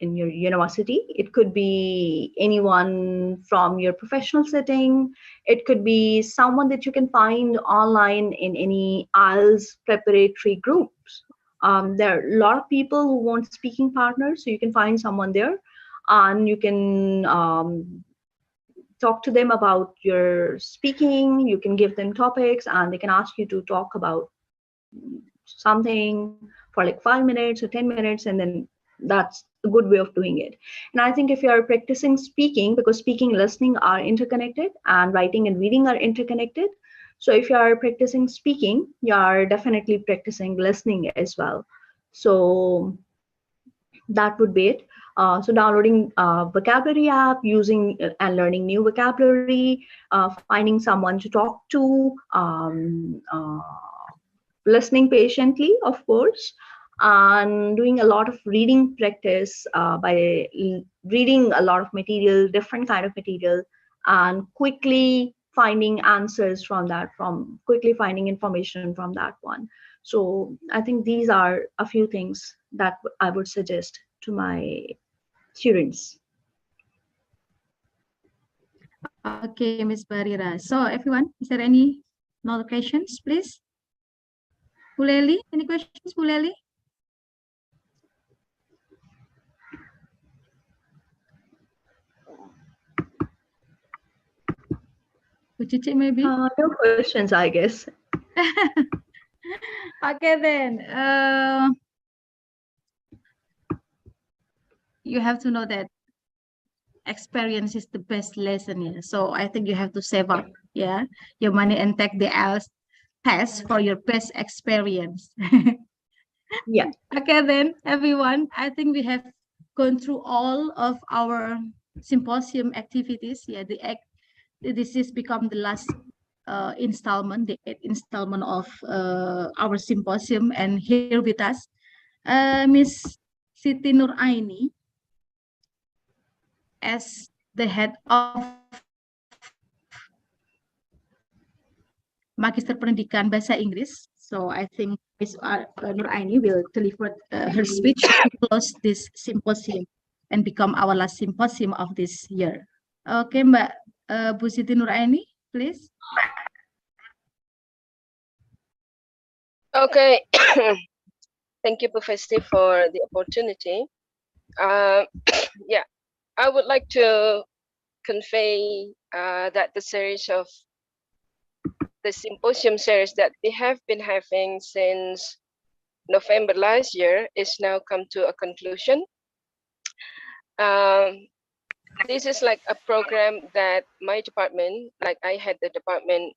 in your university. It could be anyone from your professional setting. It could be someone that you can find online in any IELTS preparatory groups. There are a lot of people who want speaking partners, so you can find someone there, and you can talk to them about your speaking. You can give them topics, and they can ask you to talk about something for like 5 minutes or 10 minutes, and then that's a good way of doing it. And I think if you are practicing speaking, because speaking and listening are interconnected, and writing and reading are interconnected. So if you are practicing speaking, you are definitely practicing listening as well. So that would be it. So downloading a vocabulary app, using and learning new vocabulary, finding someone to talk to, listening patiently, of course, and doing a lot of reading practice by reading a lot of material, different kind of material, and quickly finding answers from that, from quickly finding information from that one. So I think these are a few things that I would suggest to my students. Okay, Ms. Barira. So everyone, is there any other questions, please? Buleli, any questions, Buleli? Uchichi, maybe? No questions, I guess. Okay, then. You have to know that experience is the best lesson. Yeah. So I think you have to save up, yeah, your money and take the IELTS test for your best experience. Yeah. Okay, then everyone, I think we have gone through all of our symposium activities. Yeah, this has become the last installment, the 8th installment of our symposium, and here with us, Miss Siti Nuraini, as the head of Magister Pendidikan Bahasa Inggris. So I think Ms. Nuraini will deliver her speech to close this symposium and become our last symposium of this year. Okay, Mbak Bu Siti Nuraini, please. Okay. Thank you, Professor, for the opportunity. Yeah, I would like to convey that the series of the symposium series that we have been having since November last year is now come to a conclusion. This is like a program that my department, like I had the department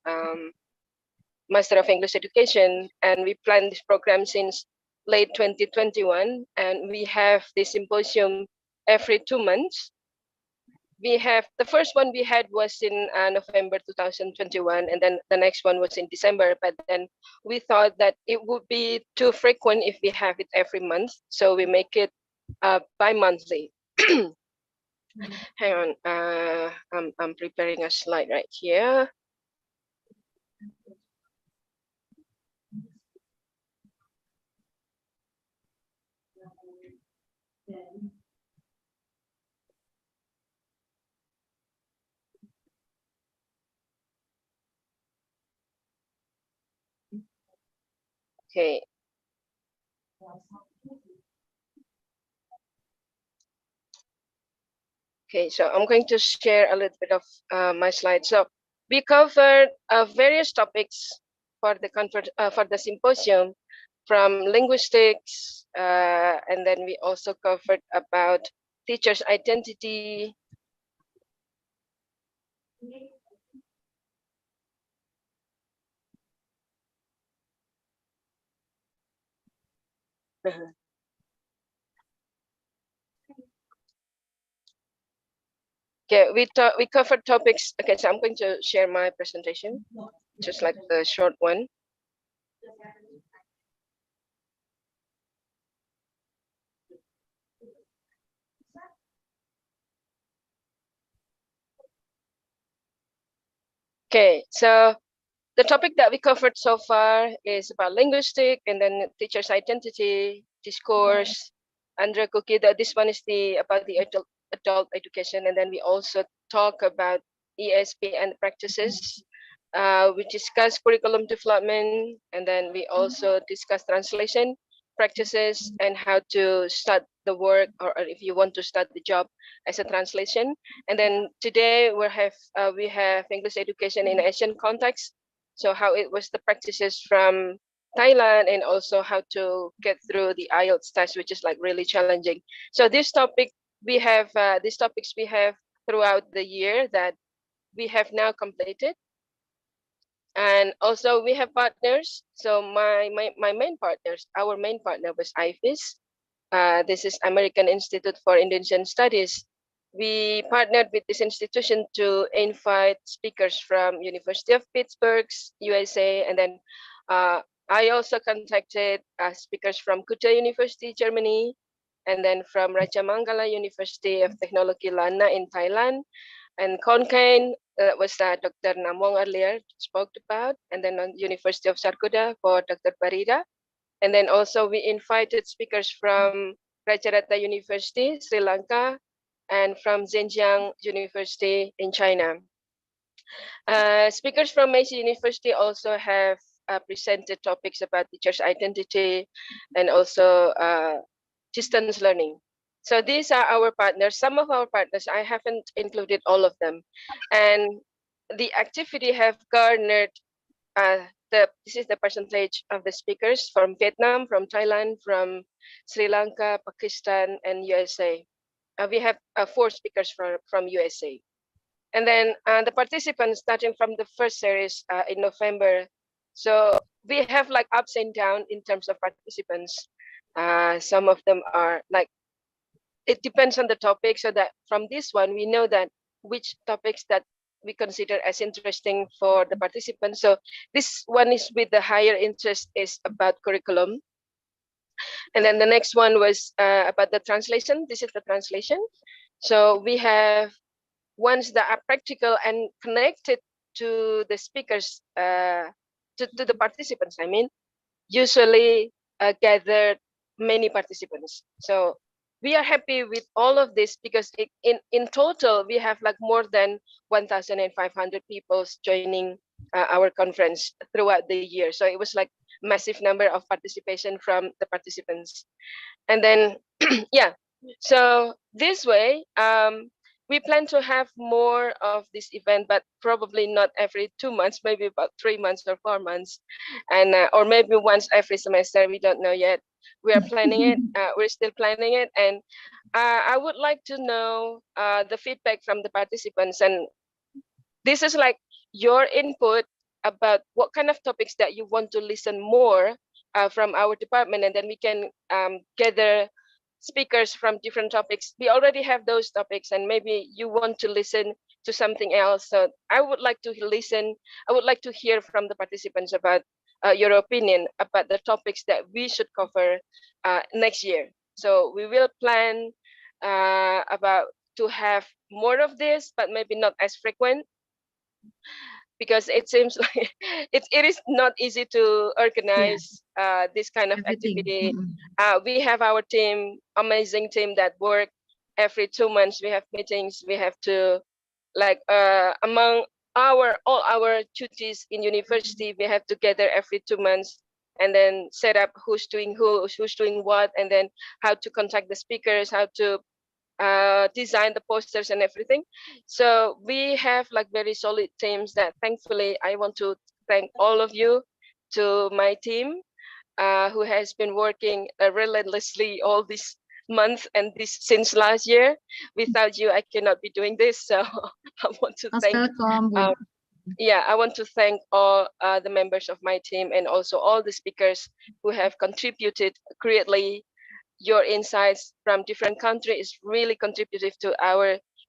Master of English Education, and we planned this program since late 2021, and we have this symposium every 2 months. We have the first one we had was in November 2021, and then the next one was in December. But then we thought that it would be too frequent if we have it every month, so we make it bi-monthly. Hang on, I'm preparing a slide right here. Okay. Okay, so I'm going to share a little bit of my slides. So we covered various topics for the symposium, from linguistics, and then we also covered about teachers' identity. Okay, we covered topics. Okay, so I'm going to share my presentation, just like the short one. Okay, so the topic that we covered so far is about linguistic, and then teacher's identity, discourse, Andrea Cookie. This one is about the adult education, and then we also talk about ESP and practices. We discuss curriculum development, and then we also discuss translation practices and how to start the work, or if you want to start the job as a translation. And then today we have English education in Asian context. So how it was the practices from Thailand, and also how to get through the IELTS test, which is like really challenging. So this topic we have, these topics we have throughout the year that we have now completed. And also we have partners. So my main partners, our main partner was IFIS. This is American Institute for Indonesian Studies. We partnered with this institution to invite speakers from University of Pittsburgh, USA, and then I also contacted speakers from Kuta University, Germany, and then from Raja Mangala University of Technology Lana in Thailand, and Konkan, that was Dr. Namwong earlier spoke about, and then on University of Sarkuda for Dr. Parida. And then also we invited speakers from Rajarata University, Sri Lanka, and from Zhejiang University in China. Speakers from Meiji University also have presented topics about teachers' identity and also distance learning. So these are our partners. Some of our partners, I haven't included all of them. And the activity have garnered, this is the percentage of the speakers from Vietnam, from Thailand, from Sri Lanka, Pakistan, and USA. We have 4 speakers from USA. And then the participants starting from the first series in November. So we have like ups and downs in terms of participants. Some of them are like, it depends on the topic. So that from this one, we know that which topics that we consider as interesting for the participants. So this one is with the higher interest is about curriculum. And then the next one was about the translation. This is the translation. So we have ones that are practical and connected to the speakers, to the participants, I mean, usually gathered many participants. So we are happy with all of this because in total, we have like more than 1,500 people joining our conference throughout the year. So it was like massive number of participation from the participants. And then, yeah, so this way, we plan to have more of this event, but probably not every 2 months, maybe about 3 months or 4 months, and or maybe once every semester. We don't know yet. We are planning it. We're still planning it, and I would like to know the feedback from the participants. And this is like your input about what kind of topics that you want to listen more from our department, and then we can gather speakers from different topics. We already have those topics, and maybe you want to listen to something else. So I would like to listen. I would like to hear from the participants about your opinion about the topics that we should cover next year. So we will plan about to have more of this, but maybe not as frequent, because it seems like it is not easy to organize this kind of activity. We have our team, amazing team that work every 2 months. We have meetings. We have to like among all our duties in university, we have to gather every 2 months and then set up who's doing what, and then how to contact the speakers, how to design the posters and everything. So we have like very solid teams that thankfully I want to thank all of you to my team who has been working relentlessly all this month and this since last year. Without you, I cannot be doing this. So I want to thank I want to thank all the members of my team and also all the speakers who have contributed greatly. Your insights from different countries is really contributive to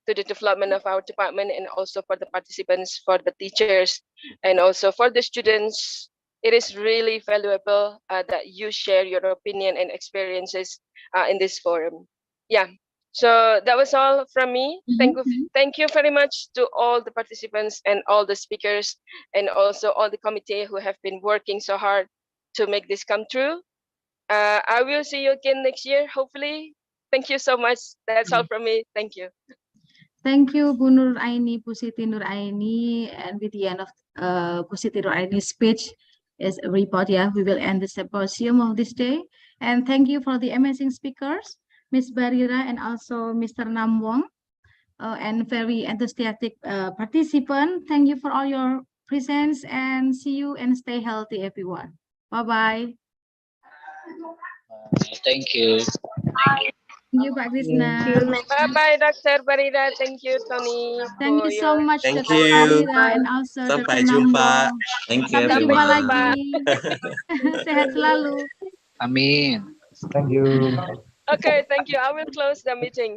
the development of our department, and also for the participants, for the teachers, and also for the students. It is really valuable that you share your opinion and experiences in this forum. Yeah. So that was all from me. Thank you very much to all the participants and all the speakers, and also all the committee who have been working so hard to make this come true. I will see you again next year, hopefully. Thank you so much. That's all from me. Thank you. Thank you, Bu Nur Aini, Bu Siti Nur Aini. And with the end of Bu Siti Nur Aini's speech is a report, we will end the symposium of this day. And thank you for the amazing speakers, Ms. Barira and also Mr. Namwong, and very enthusiastic participant. Thank you for all your presence, and see you and stay healthy, everyone. Bye-bye. Thank you. Thank you, Pak Krishna. Bye-bye, Dr. Barira. Thank you, Tony. Thank you so much, Thank Dr. you. Barira, and also Sampai Dr. jumpa. Namwong. Thank you, Sampai jumpa everyone. lagi. Sehat selalu. Amin. Thank you. Okay, thank you. I will close the meeting.